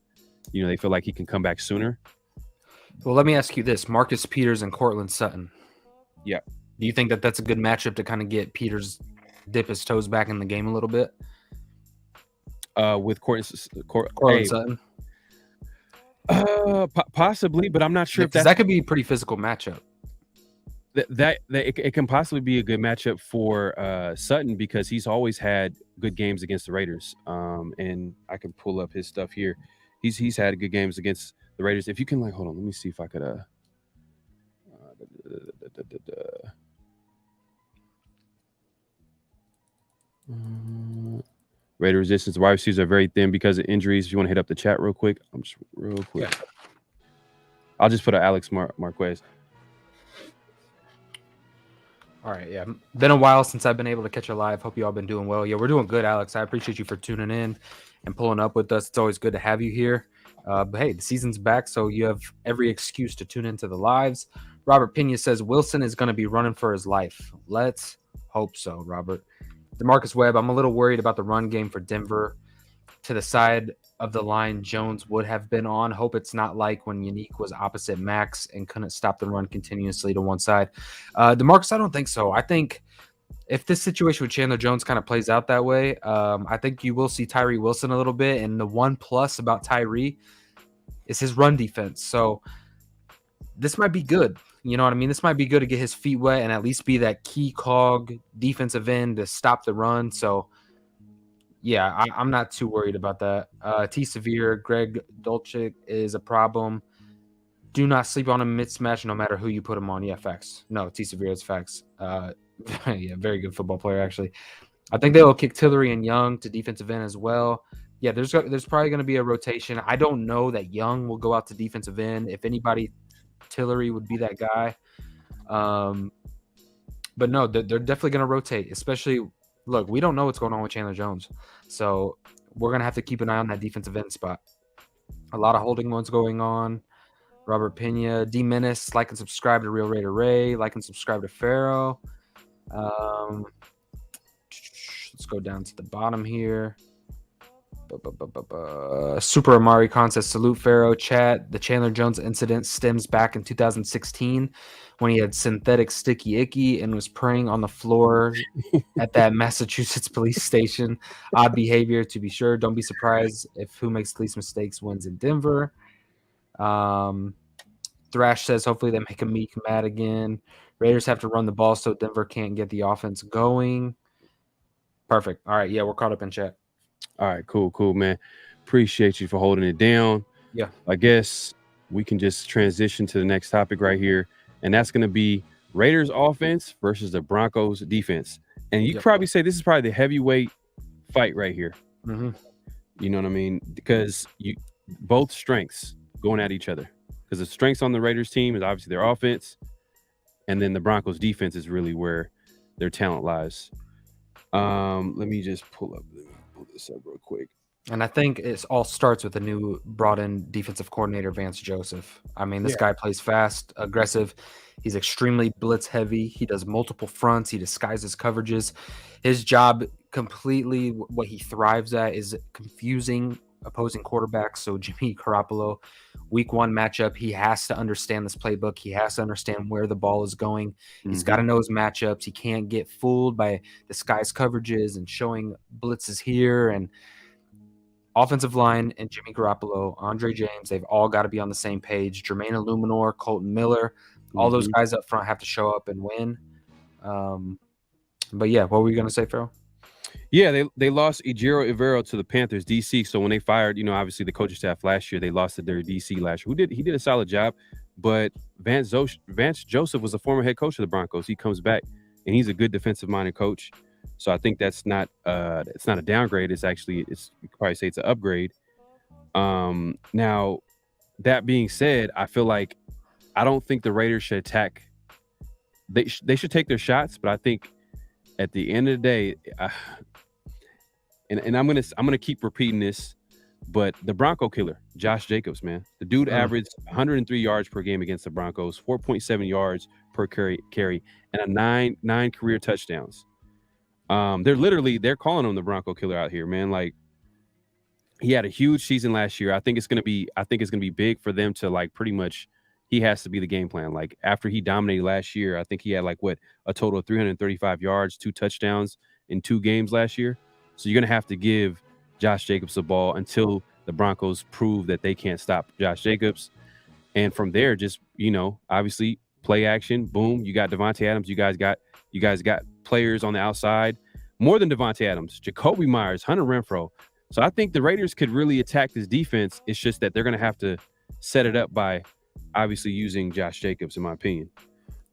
they feel like he can come back sooner. Well, let me ask you this. Marcus Peters and Cortland Sutton. Yeah. Do you think that that's a good matchup to kind of get Peters dip his toes back in the game a little bit? With Cortland Sutton? Possibly, but I'm not sure if that could be a pretty physical matchup. It can possibly be a good matchup for Sutton because he's always had good games against the Raiders. And I can pull up his stuff here. He's had good games against the Raiders. If you can, hold on, let me see if I could. Raider resistance. Wide receivers are very thin because of injuries. If you want to hit up the chat real quick, real quick. Yeah. I'll just put Alex Marquez. All right, yeah. Been a while since I've been able to catch you live. Hope you all been doing well. Yeah, we're doing good, Alex. I appreciate you for tuning in and pulling up with us. It's always good to have you here. But hey, the season's back, so you have every excuse to tune into the lives. Robert Pena says Wilson is going to be running for his life. Let's hope so, Robert. DeMarcus Webb, I'm a little worried about the run game for Denver. To the side of the line Jones would have been on. Hope it's not like when Unique was opposite Max and couldn't stop the run continuously to one side. DeMarcus, I don't think so. I think if this situation with Chandler Jones kind of plays out that way, I think you will see Tyree Wilson a little bit. And the one plus about Tyree is his run defense. So this might be good. You know what I mean? This might be good to get his feet wet and at least be that key cog defensive end to stop the run. So, yeah, I'm not too worried about that. T. Severe, Greg Dolchik is a problem. Do not sleep on a mismatch no matter who you put him on. Yeah, facts. No, T. Severe is facts. Yeah, very good football player, actually. I think they will kick Tillery and Young to defensive end as well. Yeah, there's probably going to be a rotation. I don't know that Young will go out to defensive end. If anybody, Tillery would be that guy. But no, they're definitely going to rotate, especially – look, we don't know what's going on with Chandler Jones. So we're going to have to keep an eye on that defensive end spot. A lot of holding ones going on. Robert Pena, D Menace, like and subscribe to Real Raider Ray, like and subscribe to Pharaoh. Let's go down to the bottom here. Super Amari Contest, salute Pharaoh. Chat, the Chandler Jones incident stems back in 2016 when he had synthetic sticky icky and was praying on the floor at that Massachusetts police station. Odd behavior, to be sure. Don't be surprised if who makes the least mistakes wins in Denver. Thrash says hopefully they make Meek mad again. Raiders have to run the ball so Denver can't get the offense going. Perfect. All right. Yeah, we're caught up in chat. All right, cool, man. Appreciate you for holding it down. Yeah. I guess we can just transition to the next topic right here, and that's going to be Raiders offense versus the Broncos defense. And you could probably say this is probably the heavyweight fight right here. Mm-hmm. You know what I mean? Because both strengths going at each other. Because the strengths on the Raiders team is obviously their offense, and then the Broncos defense is really where their talent lies. Let me just pull this up real quick. And I think it all starts with the new brought-in defensive coordinator, Vance Joseph. I mean, this guy plays fast, aggressive. He's extremely blitz-heavy. He does multiple fronts. He disguises coverages. His job completely, what he thrives at, is confusing opposing quarterbacks. So Jimmy Garoppolo, week one matchup, he has to understand this playbook. He has to understand where the ball is going. He's got to know his matchups. He can't get fooled by disguised coverages and showing blitzes here. And offensive line and Jimmy Garoppolo, Andre James, they've all got to be on the same page. Jermaine Illuminor, Colton Miller, all those guys up front have to show up and win. But yeah, what were you going to say, Pharaoh? Yeah, they lost Ejiro Evero to the Panthers DC. So when they fired, obviously the coaching staff last year, they lost to their DC last year. He did a solid job, but Vance Joseph was a former head coach of the Broncos. He comes back and he's a good defensive minded coach. So I think that's not it's not a downgrade. It's you could probably say it's an upgrade. Now that being said, I feel like I don't think the Raiders should attack. They should take their shots, but I think at the end of the day, and I'm gonna keep repeating this, but the Bronco killer, Josh Jacobs, man, the dude averaged 103 yards per game against the Broncos, 4.7 yards per carry, and nine career touchdowns. They're calling him the Bronco killer out here, man. Like, he had a huge season last year. I think it's gonna be big for them to, like, pretty much, he has to be the game plan. Like, after he dominated last year, I think he had a total of 335 yards, 2 touchdowns in 2 games last year. So you're gonna have to give Josh Jacobs the ball until the Broncos prove that they can't stop Josh Jacobs. And from there, just, obviously play action, boom. You got Devontae Adams. You guys got players on the outside, more than Devontae Adams, Jacoby Myers, Hunter Renfrow. So I think the Raiders could really attack this defense. It's just that they're going to have to set it up by obviously using Josh Jacobs, in my opinion.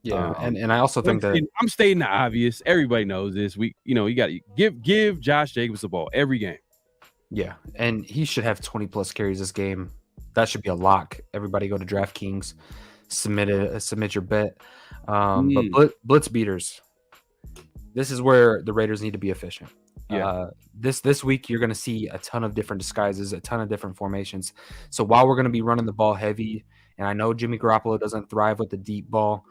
Yeah, and I also think that I'm stating the obvious. Everybody knows this. You got to give Josh Jacobs the ball every game. Yeah, and he should have 20+ carries this game. That should be a lock. Everybody go to DraftKings, submit your bet. But blitz beaters. This is where the Raiders need to be efficient. Yeah. This week you're going to see a ton of different disguises, a ton of different formations. So while we're going to be running the ball heavy, and I know Jimmy Garoppolo doesn't thrive with the deep ball,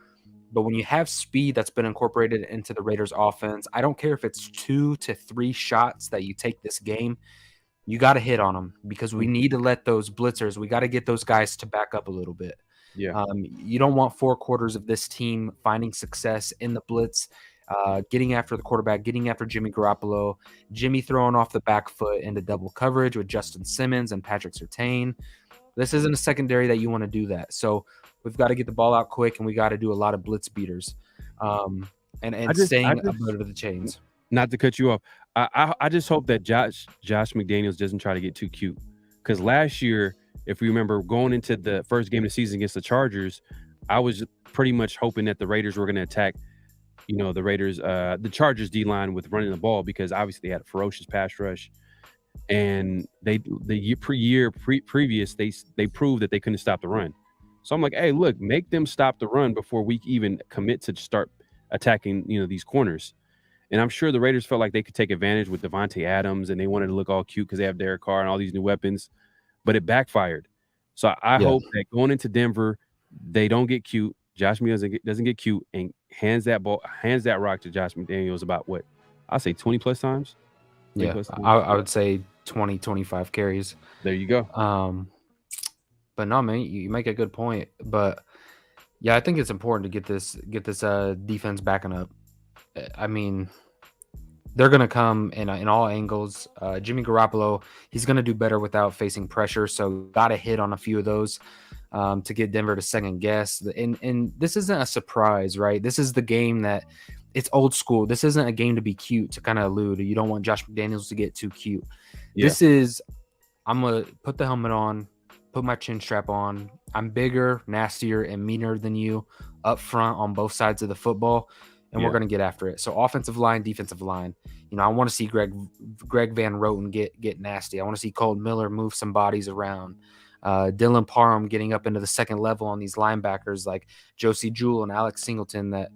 but when you have speed that's been incorporated into the Raiders offense, I don't care if it's 2 to 3 shots that you take this game, you got to hit on them, because we need to let those blitzers, we got to get those guys to back up a little bit. Yeah. You don't want 4 quarters of this team finding success in the blitz, getting after the quarterback, getting after Jimmy Garoppolo, Jimmy throwing off the back foot into double coverage with Justin Simmons and Patrick Surtain. This isn't a secondary that you want to do that. So we've got to get the ball out quick, and we got to do a lot of blitz beaters, and staying above the chains. Not to cut you off, I just hope that Josh McDaniels doesn't try to get too cute, because last year, if we remember, going into the first game of the season against the Chargers, I was pretty much hoping that the Raiders were going to attack, the Chargers D-line with running the ball, because obviously they had a ferocious pass rush, and previous they proved that they couldn't stop the run. So I'm like, hey, look, make them stop the run before we even commit to start attacking, these corners. And I'm sure the Raiders felt like they could take advantage with Devontae Adams, and they wanted to look all cute because they have Derek Carr and all these new weapons, but it backfired. So I hope that going into Denver, they don't get cute. Josh McDaniels doesn't get cute and hands that rock to Josh McDaniels about what I say 20 plus times. I would say 20, 25 carries. There you go. But no, man, you make a good point. But yeah, I think it's important to get this defense backing up. I mean, they're going to come in all angles. Jimmy Garoppolo, he's going to do better without facing pressure. So got to hit on a few of those to get Denver to second guess. And this isn't a surprise, right? This is the game that it's old school. This isn't a game to be cute, to kind of allude. You don't want Josh McDaniels to get too cute. Yeah. This is, I'm going to put the helmet on, put my chin strap on. I'm bigger, nastier, and meaner than you up front on both sides of the football. And we're going to get after it. So offensive line, defensive line. You know, I want to see Greg Van Roten get nasty. I want to see Colton Miller move some bodies around. Dylan Parham getting up into the second level on these linebackers like Josie Jewell and Alex Singleton that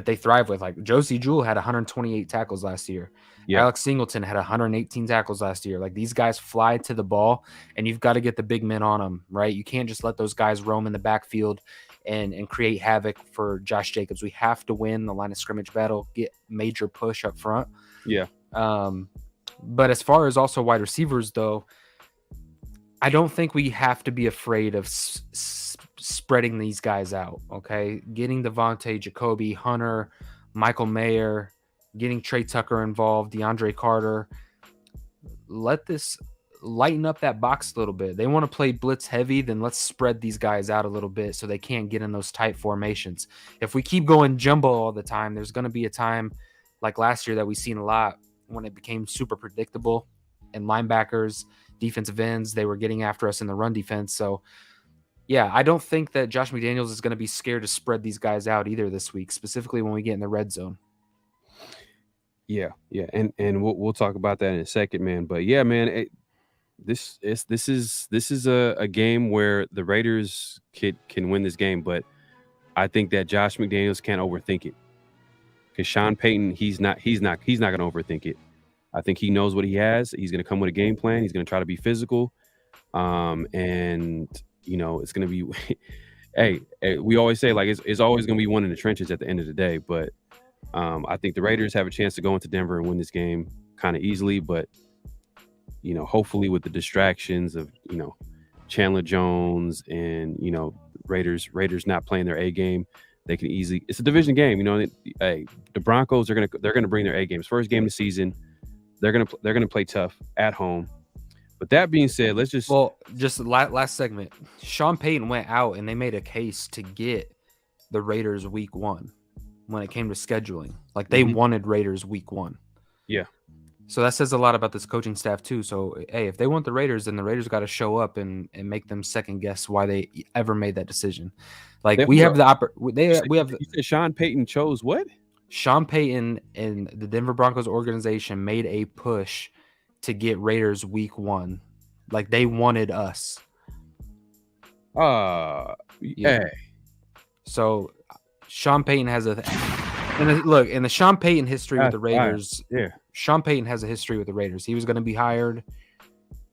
they thrive with. Like Josie Jewell had 128 tackles last year. Yeah. Alex Singleton had 118 tackles last year. Like these guys fly to the ball, and you've got to get the big men on them, right? You can't just let those guys roam in the backfield and create havoc for Josh Jacobs. We have to win the line of scrimmage battle, get major push up front. Yeah. But as far as also wide receivers, though, I don't think we have to be afraid of spreading these guys out, okay? Getting Devontae, Jacoby, Hunter, Michael Mayer, getting Trey Tucker involved, DeAndre Carter. Let this lighten up that box a little bit. They want to play blitz heavy, then let's spread these guys out a little bit so they can't get in those tight formations. If we keep going jumbo all the time, there's going to be a time like last year that we've seen a lot when it became super predictable, and linebackers, defensive ends, they were getting after us in the run defense. So yeah, I don't think that Josh McDaniels is going to be scared to spread these guys out either this week, specifically when we get in the red zone. Yeah, and we'll talk about that in a second, man. But yeah, man, this is a game where the Raiders can win this game, but I think that Josh McDaniels can't overthink it, because Sean Payton he's not going to overthink it. I think he knows what he has. He's going to come with a game plan. He's going to try to be physical, and you know it's going to be. hey, we always say like it's always going to be one in the trenches at the end of the day, but. I think the Raiders have a chance to go into Denver and win this game kind of easily, but you know, hopefully with the distractions of, you know, Chandler Jones and, you know, Raiders not playing their A game, they can easily. It's a division game, you know. Hey, the Broncos they're gonna bring their A games. First game of the season, they're gonna play tough at home. But that being said, let's just last segment. Sean Payton went out and they made a case to get the Raiders week 1. When it came to scheduling, like they wanted Raiders week 1. Yeah. So that says a lot about this coaching staff too. So, hey, if they want the Raiders, then the Raiders got to show up and make them second guess why they ever made that decision. Like we have You said Sean Payton chose what? Sean Payton and the Denver Broncos organization made a push to get Raiders week 1. Like they wanted us. Yeah. So Sean Payton has in the Sean Payton history with the Raiders. Yeah, Sean Payton has a history with the Raiders. He was going to be hired.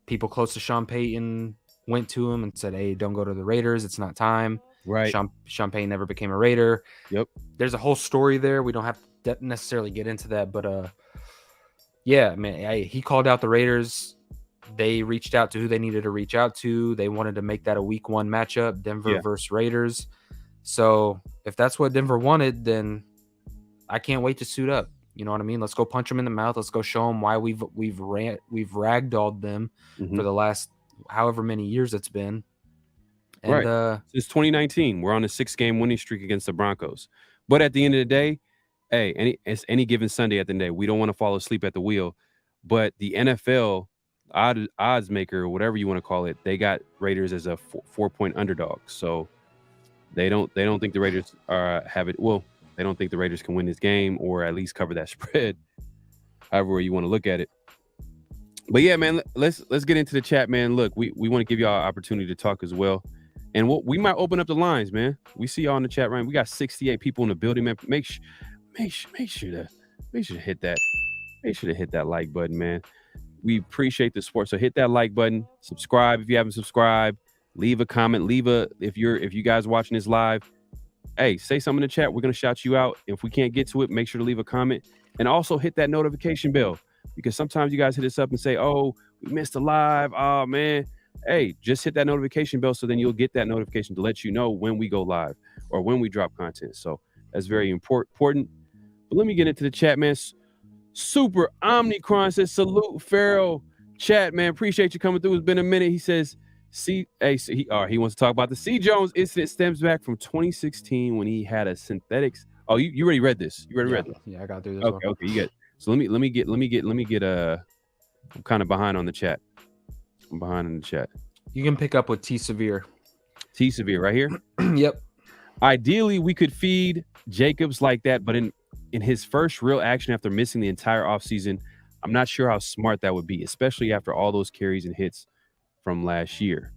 People close to Sean Payton went to him and said, "Hey, don't go to the Raiders. It's not time." Right. Sean Payton never became a Raider. Yep. There's a whole story there. We don't have to necessarily get into that, but yeah, man, he called out the Raiders. They reached out to who they needed to reach out to. They wanted to make that a week 1 matchup, Denver versus Raiders. So if that's what Denver wanted, then I can't wait to suit up. You know what I mean? Let's go punch them in the mouth. Let's go show them why we've ragdolled them for the last however many years it's been. And, right. Since 2019, we're on a 6-game winning streak against the Broncos. But at the end of the day, hey, it's any given Sunday at the end of the day. We don't want to fall asleep at the wheel. But the NFL odds maker, or whatever you want to call it, they got Raiders as a 4-point underdog. So they don't think the Raiders have it. Well, they don't think the Raiders can win this game or at least cover that spread, however you want to look at it. But yeah, man, let's get into the chat, man. Look, we want to give y'all an opportunity to talk as well. And we might open up the lines, man. We see y'all in the chat, right? We got 68 people in the building, man. Make sure to hit that. Make sure to hit that like button, man. We appreciate the support. So hit that like button, subscribe if you haven't subscribed, leave a comment, if you guys are watching this live, hey, say something in the chat. We're gonna shout you out. If we can't get to it, make sure to leave a comment. And also hit that notification bell, because sometimes you guys hit us up and say, oh, we missed a live. Oh man. Hey, just hit that notification bell so then you'll get that notification to let you know when we go live or when we drop content. So that's very important. But let me get into the chat, man. Super Omnicron says, salute Pharaoh. Chat, man, appreciate you coming through. It's been a minute. He says, he wants to talk about the C. Jones incident. Stems back from 2016 when he had a synthetics. Oh, you already read this. You already read this. Yeah, I got through this. Okay, you get. So let me get. I'm kind of behind on the chat. I'm behind in the chat. You can pick up with T Severe. T Severe right here. Yep. Ideally, we could feed Jacobs like that, but in his first real action after missing the entire offseason, I'm not sure how smart that would be, especially after all those carries and hits from last year.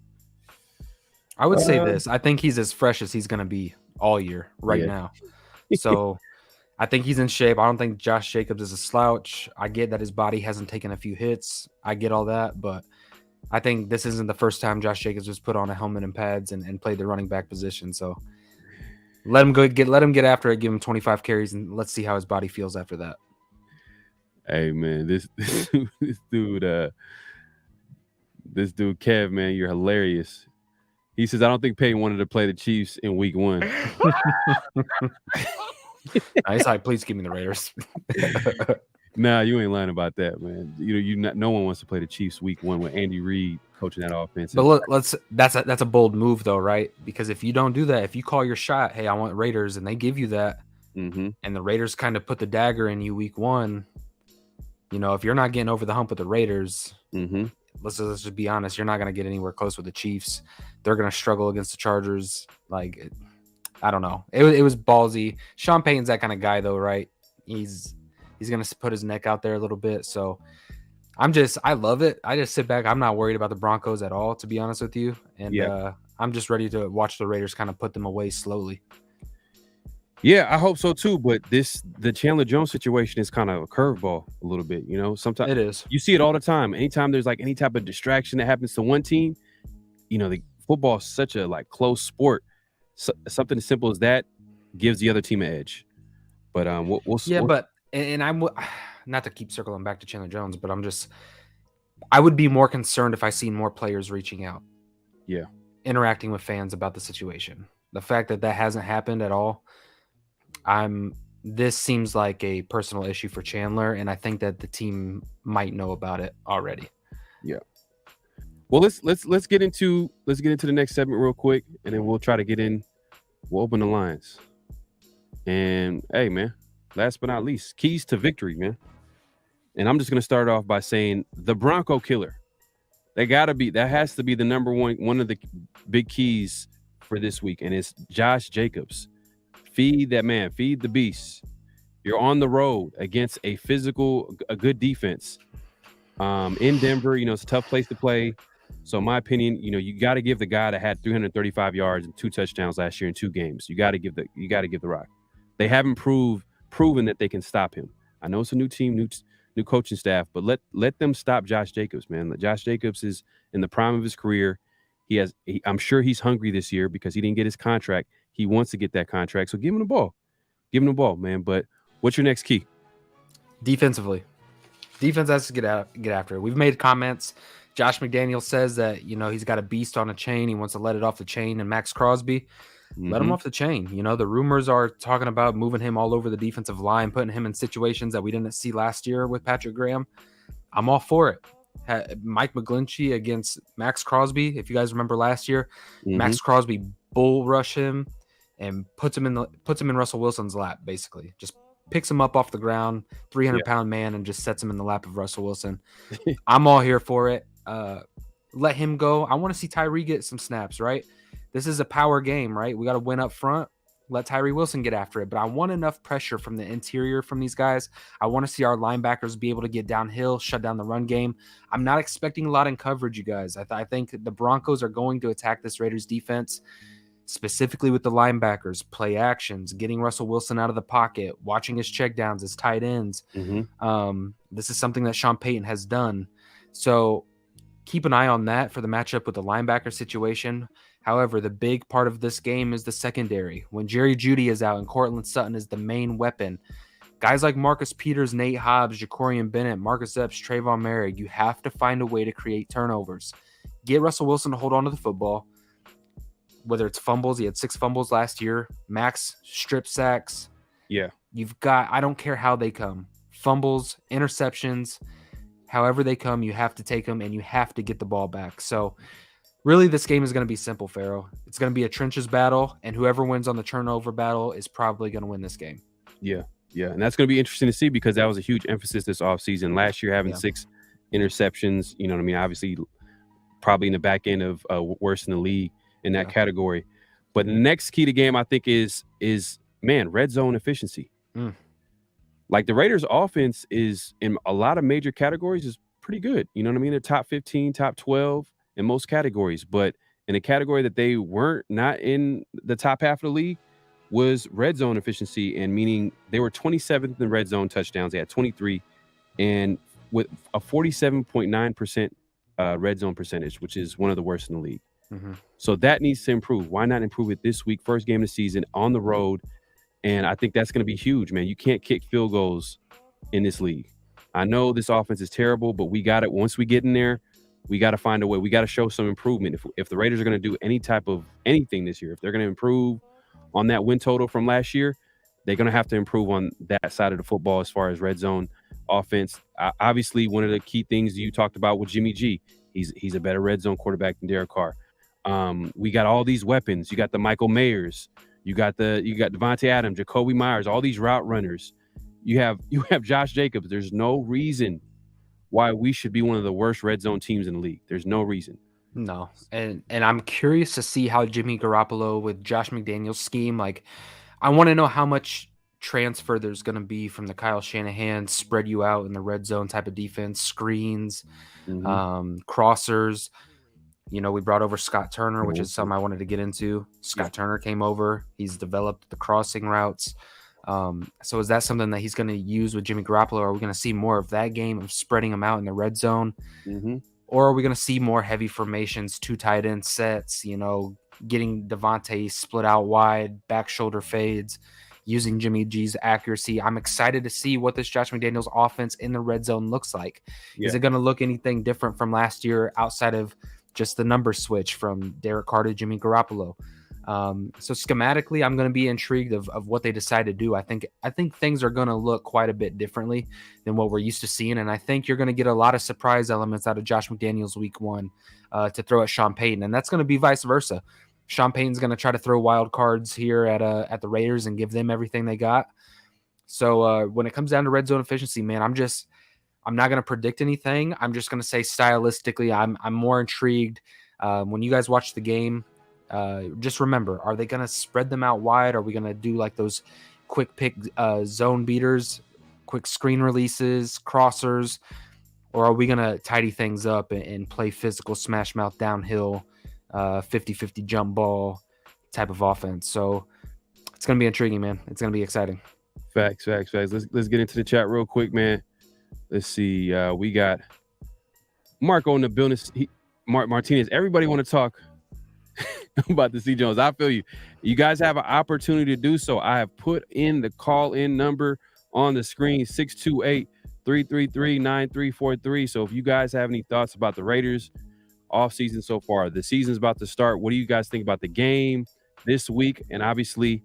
I would say this. I think he's as fresh as he's going to be all year now. So I think he's in shape. I don't think Josh Jacobs is a slouch. I get that his body hasn't taken a few hits. I get all that, but I think this isn't the first time Josh Jacobs was put on a helmet and pads and played the running back position. So let him get after it, give him 25 carries, and let's see how his body feels after that. Hey man, this dude Kev, man, you're hilarious. He says, I don't think Peyton wanted to play the Chiefs in week 1. He's like, please give me the Raiders. Nah, you ain't lying about that, man. No one wants to play the Chiefs week 1 with Andy Reid coaching that offense. But that's a bold move though, right? Because if you don't do that, if you call your shot, hey, I want Raiders, and they give you that, and the Raiders kind of put the dagger in you week 1, if you're not getting over the hump with the Raiders, let's just be honest, you're not going to get anywhere close with the Chiefs. They're going to struggle against the Chargers. Like, I don't know. It was ballsy. Sean Payton's that kind of guy though, right? He's going to put his neck out there a little bit. So I love it. I just sit back. I'm not worried about the Broncos at all, to be honest with you. And I'm just ready to watch the Raiders kind of put them away slowly. Yeah, I hope so too. But the Chandler Jones situation is kind of a curveball a little bit. Sometimes it is. You see it all the time. Anytime there's like any type of distraction that happens to one team, the football is such a close sport. So, something as simple as that gives the other team an edge. But I'm not to keep circling back to Chandler Jones, but I would be more concerned if I seen more players reaching out. Yeah. Interacting with fans about the situation. The fact that hasn't happened at all, this seems like a personal issue for Chandler, and I think that the team might know about it already. Yeah. Well, let's get into the next segment real quick, and then we'll try to get in. We'll open the lines. And hey, man, last but not least, keys to victory, man. And I'm just gonna start off by saying the Bronco killer. That has to be the number one of the big keys for this week, and it's Josh Jacobs. Feed that man, feed the beast. You're on the road against a good defense. In Denver, it's a tough place to play. So in my opinion, you got to give the guy that had 335 yards and 2 touchdowns last year in 2 games. You got to give the rock. They haven't proven that they can stop him. I know it's a new team, new coaching staff, but let them stop Josh Jacobs, man. Josh Jacobs is in the prime of his career. I'm sure he's hungry this year because he didn't get his contract. He wants to get that contract. So give him the ball. Give him the ball, man. But what's your next key? Defensively. Defense has to get after it. We've made comments. Josh McDaniels says that, he's got a beast on a chain. He wants to let it off the chain. And Max Crosby, let him off the chain. The rumors are talking about moving him all over the defensive line, putting him in situations that we didn't see last year with Patrick Graham. I'm all for it. Mike McGlinchey against Max Crosby. If you guys remember last year, Max Crosby bull rush him and puts him in Russell Wilson's lap, basically. Just picks him up off the ground, 300-pound man, and just sets him in the lap of Russell Wilson. I'm all here for it. Let him go. I want to see Tyree get some snaps, right? This is a power game, right? We got to win up front. Let Tyree Wilson get after it. But I want enough pressure from the interior from these guys. I want to see our linebackers be able to get downhill, shut down the run game. I'm not expecting a lot in coverage, you guys. I think the Broncos are going to attack this Raiders defense, specifically with the linebackers, play actions, getting Russell Wilson out of the pocket, watching his checkdowns, his tight ends. This is something that Sean Payton has done. So keep an eye on that for the matchup with the linebacker situation. However, the big part of this game is the secondary. When Jerry Jeudy is out and Cortland Sutton is the main weapon, guys like Marcus Peters, Nate Hobbs, Jacorian Bennett, Marcus Epps, Trayvon Merrick, you have to find a way to create turnovers. Get Russell Wilson to hold on to the football. Whether it's fumbles, he had 6 fumbles last year, max strip sacks. Yeah. You've got, I don't care how they come, fumbles, interceptions, however they come, you have to take them and you have to get the ball back. So really this game is going to be simple, Pharaoh. It's going to be a trenches battle, and whoever wins on the turnover battle is probably going to win this game. Yeah. Yeah. And that's going to be interesting to see because that was a huge emphasis this offseason. Last year, having 6 interceptions, you know what I mean? Obviously, probably in the back end of worst in the league in that category. But the next key to game, I think, is red zone efficiency. Like the Raiders offense is in a lot of major categories is pretty good. You know what I mean? They're top 15, top 12 in most categories. But in a category that they weren't not in the top half of the league was red zone efficiency, and meaning they were 27th in red zone touchdowns. They had 23 and with a 47.9% red zone percentage, which is one of the worst in the league. So that needs to improve. Why not improve it this week? First game of the season on the road. And I think that's going to be huge, man. You can't kick field goals in this league. I know this offense is terrible, but we got it. Once we get in there, we got to find a way. We got to show some improvement. If the Raiders are going to do any type of anything this year, if they're going to improve on that win total from last year, they're going to have to improve on that side of the football as far as red zone offense. Obviously, one of the key things you talked about with Jimmy G, he's a better red zone quarterback than Derek Carr. We got all these weapons. You got the Michael Mayers. You got Devontae Adams, Jacoby Myers, all these route runners. You have Josh Jacobs. There's no reason why we should be one of the worst red zone teams in the league. There's no reason. No. And I'm curious to see how Jimmy Garoppolo with Josh McDaniels scheme, like I want to know how much transfer there's going to be from the Kyle Shanahan spread you out in the red zone type of defense, screens, crossers. You know, we brought over Scott Turner, which is something I wanted to get into. Scott Turner came over. He's developed the crossing routes. So is that something that he's going to use with Jimmy Garoppolo? Are we going to see more of that game of spreading them out in the red zone? Or are we going to see more heavy formations, 2 tight end sets, you know, getting Devontae split out wide, back shoulder fades, using Jimmy G's accuracy? I'm excited to see what this Josh McDaniels offense in the red zone looks like. Is it going to look anything different from last year outside of just the number switch from Derek Carr to Jimmy Garoppolo? So schematically, I'm going to be intrigued of what they decide to do. I think things are going to look quite a bit differently than what we're used to seeing. And I think you're going to get a lot of surprise elements out of Josh McDaniels week 1 to throw at Sean Payton. And that's going to be vice versa. Sean Payton's going to try to throw wild cards here at the Raiders and give them everything they got. So when it comes down to red zone efficiency, man, I'm not going to predict anything. I'm just going to say stylistically, I'm more intrigued. When you guys watch the game, just remember, are they going to spread them out wide? Are we going to do like those quick pick zone beaters, quick screen releases, crossers? Or are we going to tidy things up and play physical smash mouth downhill, 50-50 jump ball type of offense? So it's going to be intriguing, man. It's going to be exciting. Facts. Let's get into the chat real quick, man. Let's see. We got Marco in the building. Mark Martinez. Everybody want to talk about the C. Jones. I feel you. You guys have an opportunity to do so. I have put in the call-in number on the screen, 628-333-9343. So if you guys have any thoughts about the Raiders off-season so far, the season's about to start. What do you guys think about the game this week? And obviously,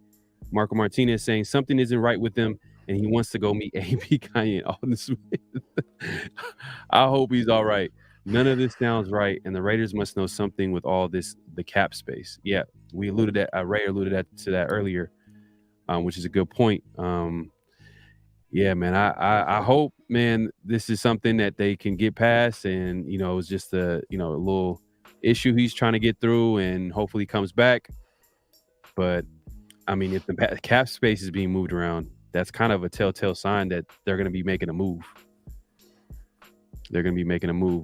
Marco Martinez saying something isn't right with them, and he wants to go meet A.B. Kanye on this. I hope he's all right. None of this sounds right, and the Raiders must know something with all this, the cap space. Yeah, we alluded that. Ray alluded to that earlier, which is a good point. Yeah, man, I hope, man, this is something that they can get past, and it's just a little issue he's trying to get through, and hopefully comes back. But I mean, if the cap space is being moved around, that's kind of a telltale sign that they're going to be making a move.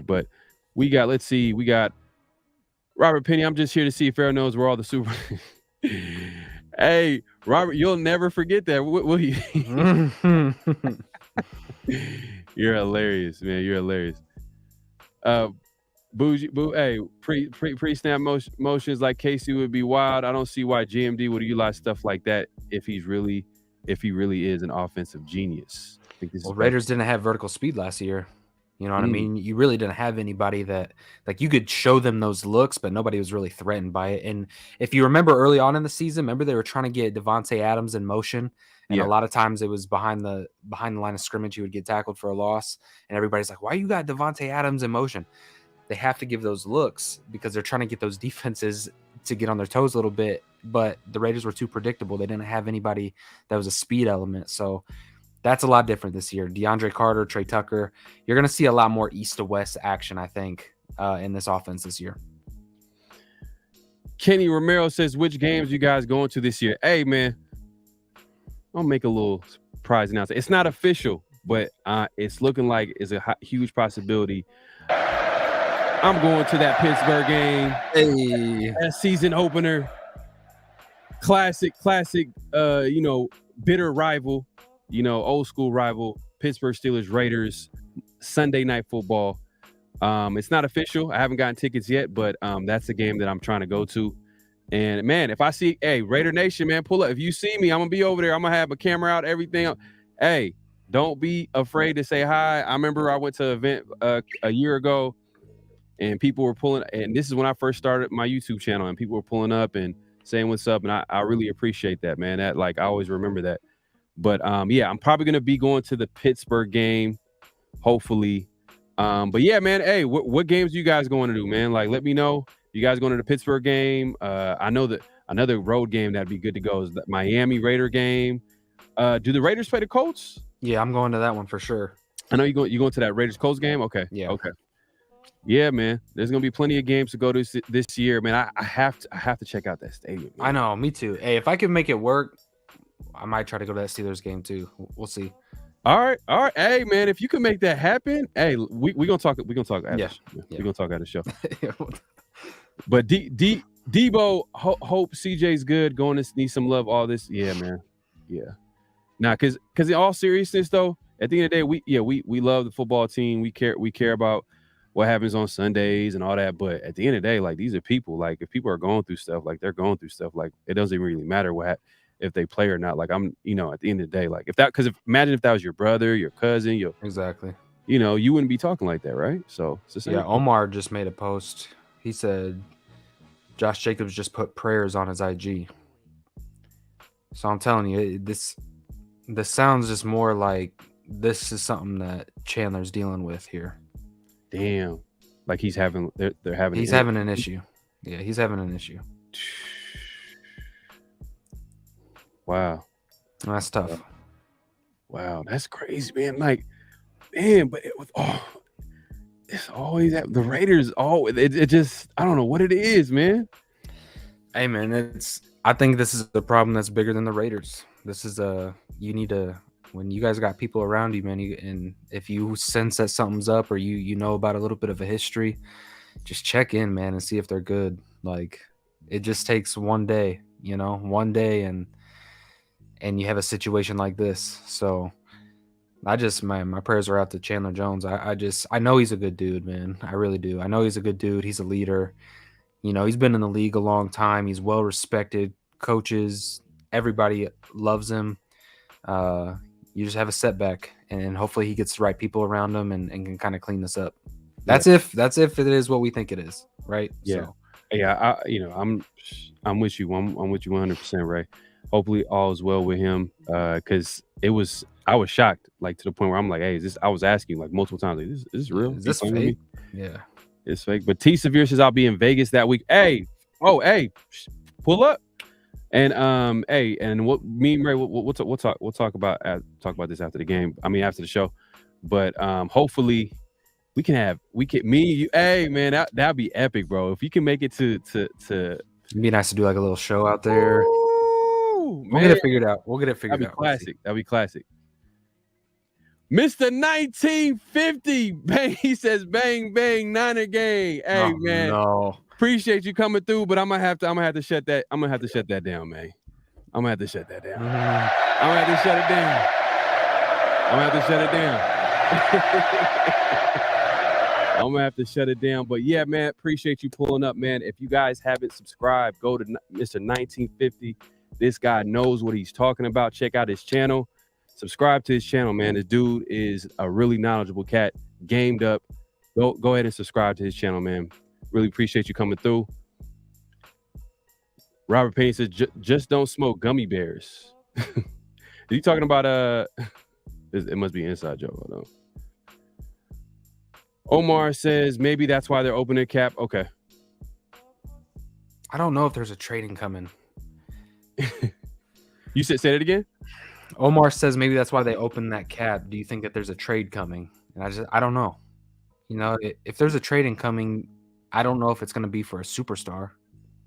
But we got Robert Penny. I'm just here to see if Pharaoh knows where all the super. Hey, Robert, you'll never forget that. Will you? You're hilarious, man. You're hilarious. Hey, pre-snap motions like Casey would be wild. I don't see why GMD would utilize stuff like that if he really is an offensive genius. I think Raiders didn't have vertical speed last year. You know what I mean? You really didn't have anybody that like you could show them those looks, but nobody was really threatened by it. And if you remember early on in the season, remember they were trying to get Devontae Adams in motion. And a lot of times it was behind the line of scrimmage, he would get tackled for a loss. And everybody's like, why you got Devontae Adams in motion? They have to give those looks because they're trying to get those defenses to get on their toes a little bit. But the Raiders were too predictable. They didn't have anybody that was a speed element. So that's a lot different this year. DeAndre Carter, Trey Tucker. You're going to see a lot more east to west action, I think, in this offense this year. Kenny Romero says, which games you guys going to this year? Hey, man, I'll make a little surprise announcement. It's not official, but it's looking like it's a huge possibility. I'm going to that Pittsburgh game. Hey. That season opener. Classic, bitter rival, old school rival, Pittsburgh Steelers, Raiders, Sunday night football. It's not official. I haven't gotten tickets yet, but that's the game that I'm trying to go to. And man, if I see, hey, Raider Nation, man, pull up. If you see me, I'm gonna be over there. I'm gonna have a camera out, everything. Hey, don't be afraid to say hi. I remember I went to an event a year ago, and people were pulling. And this is when I first started my YouTube channel, and people were pulling up and saying what's up, and I really appreciate that, man. That I always remember that. But yeah, I'm probably gonna be going to the Pittsburgh game, hopefully. But yeah, man. Hey, what games are you guys going to do, man? Let me know. You guys going to the Pittsburgh game? I know that another road game that'd be good to go is the Miami Raider game. Do the Raiders play the Colts? Yeah, I'm going to that one for sure. I know you're going to that Raiders Colts game. Okay. Yeah. Okay. Yeah, man. There's gonna be plenty of games to go to this year, man. I have to check out that stadium. Man. I know, me too. Hey, if I can make it work, I might try to go to that Steelers game too. We'll see. All right. Hey, man, if you can make that happen, hey, we gonna talk. We gonna talk after. Yeah. We're gonna talk after the show. But Debo, hope CJ's good. Going to need some love. All this, yeah, man. Yeah. Now, because in all seriousness, though, at the end of the day, we love the football team. We care about what happens on Sundays and all that. But at the end of the day, these are people. If people are going through stuff, they're going through stuff. It doesn't really matter if they play or not. I'm, at the end of the day, imagine if that was your brother, your cousin, exactly. You wouldn't be talking like that, right? So it's the same. Yeah, Omar just made a post. He said Josh Jacobs just put prayers on his IG. So I'm telling you, this sounds just more like this is something that Chandler's dealing with here. Damn. He's having they're having He's having an issue. Yeah, he's having an issue. Wow. That's tough. Wow, that's crazy, man. But it's always the Raiders. It just, I don't know what it is, man. Hey, man, I think this is a problem that's bigger than the Raiders. This is you need to, when you guys got people around you, man, and if you sense that something's up or you know about a little bit of a history, just check in, man, and see if they're good. It just takes one day, and you have a situation like this. So my prayers are out to Chandler Jones. I know he's a good dude, man. I really do. I know he's a good dude. He's a leader. He's been in the league a long time. He's well respected. Coaches, everybody loves him. You just have a setback, and hopefully he gets the right people around him and can kind of clean this up. That's if it is what we think it is, right? Yeah. So. Yeah, I'm with you. I'm with you 100%, Ray. Hopefully all is well with him, because I was shocked, to the point where I'm like, hey, I was asking multiple times, is this real? Is this fake? Yeah, it's fake. But T Severe says I'll be in Vegas that week. Hey, pull up, and and me and Ray, we'll talk about this after the game. I mean after the show, but hopefully we can me and you. Hey man, that'd be epic, bro. If you can make it to it'd be nice to do a little show out there. We'll get it figured out. That'd be classic. That'd be classic. Mr. 1950, bang. He says, "Bang bang, Niner gang." Hey man, no. Appreciate you coming through, but I'm gonna have to shut that. I'm gonna have to shut that down, man. I'm gonna have to shut that down. I'm gonna have to shut it down. I'm gonna have to shut it down. I'm gonna have to shut it down. But yeah, man, appreciate you pulling up, man. If you guys haven't subscribed, go to Mr. 1950. This guy knows what he's talking about. Check out his channel. Subscribe to his channel, man. This dude is a really knowledgeable cat, gamed up. Go ahead and subscribe to his channel, man. Really appreciate you coming through. Robert Payne says, just don't smoke gummy bears. Are you talking about it must be an inside joke. Hold on. Omar says maybe that's why they're opening cap. Okay. I don't know if there's a trading coming. You say that again? Omar says maybe that's why they opened that cap. Do you think that there's a trade coming? And I don't know. You know, if there's a trading coming, I don't know if it's going to be for a superstar.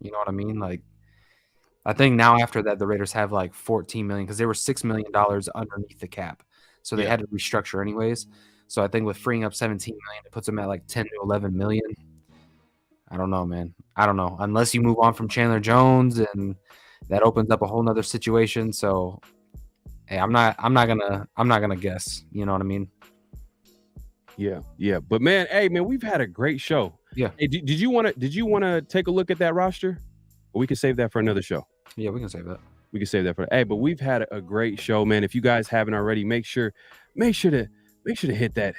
You know what I mean? Like, I think now after that, the Raiders have like $14 million because they were $6 million underneath the cap. So they had to restructure anyways. So I think with freeing up $17 million, it puts them at like 10 to 11 million. I don't know, man. I don't know. Unless you move on from Chandler Jones, and that opens up a whole nother situation. So, hey, I'm not gonna guess. You know what I mean? Yeah. But man, hey, man, we've had a great show. Yeah. Hey, did you want to take a look at that roster? Or we can save that for another show. Yeah, we can save that. We can save that for. Hey, but we've had a great show, man. If you guys haven't already, make sure to hit that.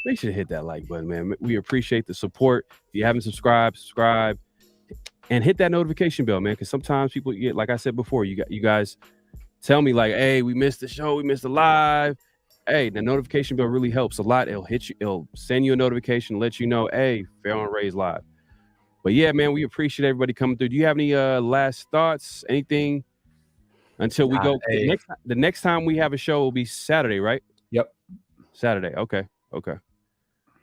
Make sure to hit that like button, man. We appreciate the support. If you haven't subscribed, subscribe, and hit that notification bell, man. Because sometimes people get, like I said before, you guys tell me like, hey, we missed the show, we missed the live. Hey, the notification bell really helps a lot. It'll hit you, it'll send you a notification, let you know, hey, Pharaoh and Ray's live. But yeah, man, we appreciate everybody coming through. Do you have any last thoughts? Anything until we go? Hey. The next time we have a show will be Saturday, right? Yep. Saturday. Okay. All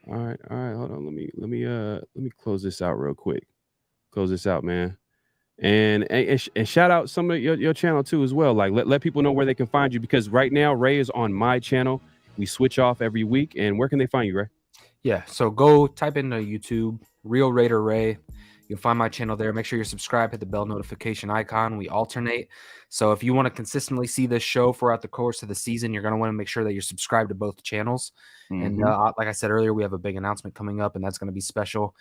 right. Hold on. Let me close this out real quick. Close this out, man. And shout out some of your channel too as well. Like let people know where they can find you, because right now Ray is on my channel. We switch off every week. And where can they find you, Ray? Yeah. So go type into YouTube, Real Raider Ray. You'll find my channel there. Make sure you're subscribed. Hit the bell notification icon. We alternate. So if you want to consistently see this show throughout the course of the season, you're going to want to make sure that you're subscribed to both channels. Mm-hmm. And like I said earlier, we have a big announcement coming up, and that's going to be special.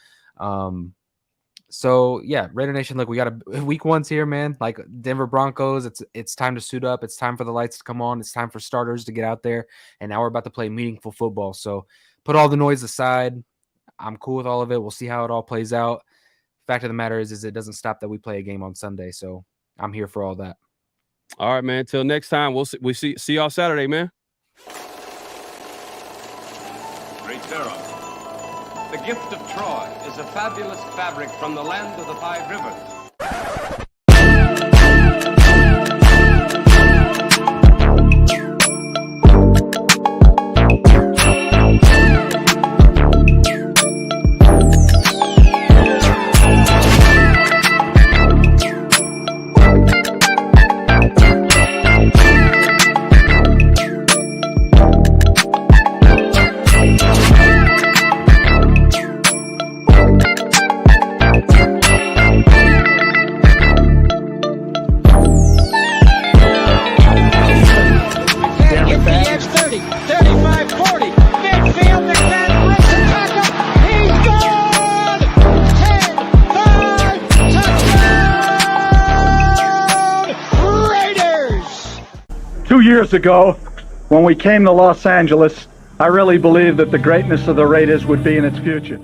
So yeah, Raider Nation, look, we got a week one's here, man. Like Denver Broncos, it's time to suit up. It's time for the lights to come on. It's time for starters to get out there. And now we're about to play meaningful football. So put all the noise aside. I'm cool with all of it. We'll see how it all plays out. Fact of the matter is it doesn't stop that we play a game on Sunday. So I'm here for all that. All right, man. Till next time, we'll see y'all Saturday, man. Great Pharaoh. The gift of Troy is a fabulous fabric from the land of the 5 rivers. Years ago, when we came to Los Angeles, I really believed that the greatness of the Raiders would be in its future.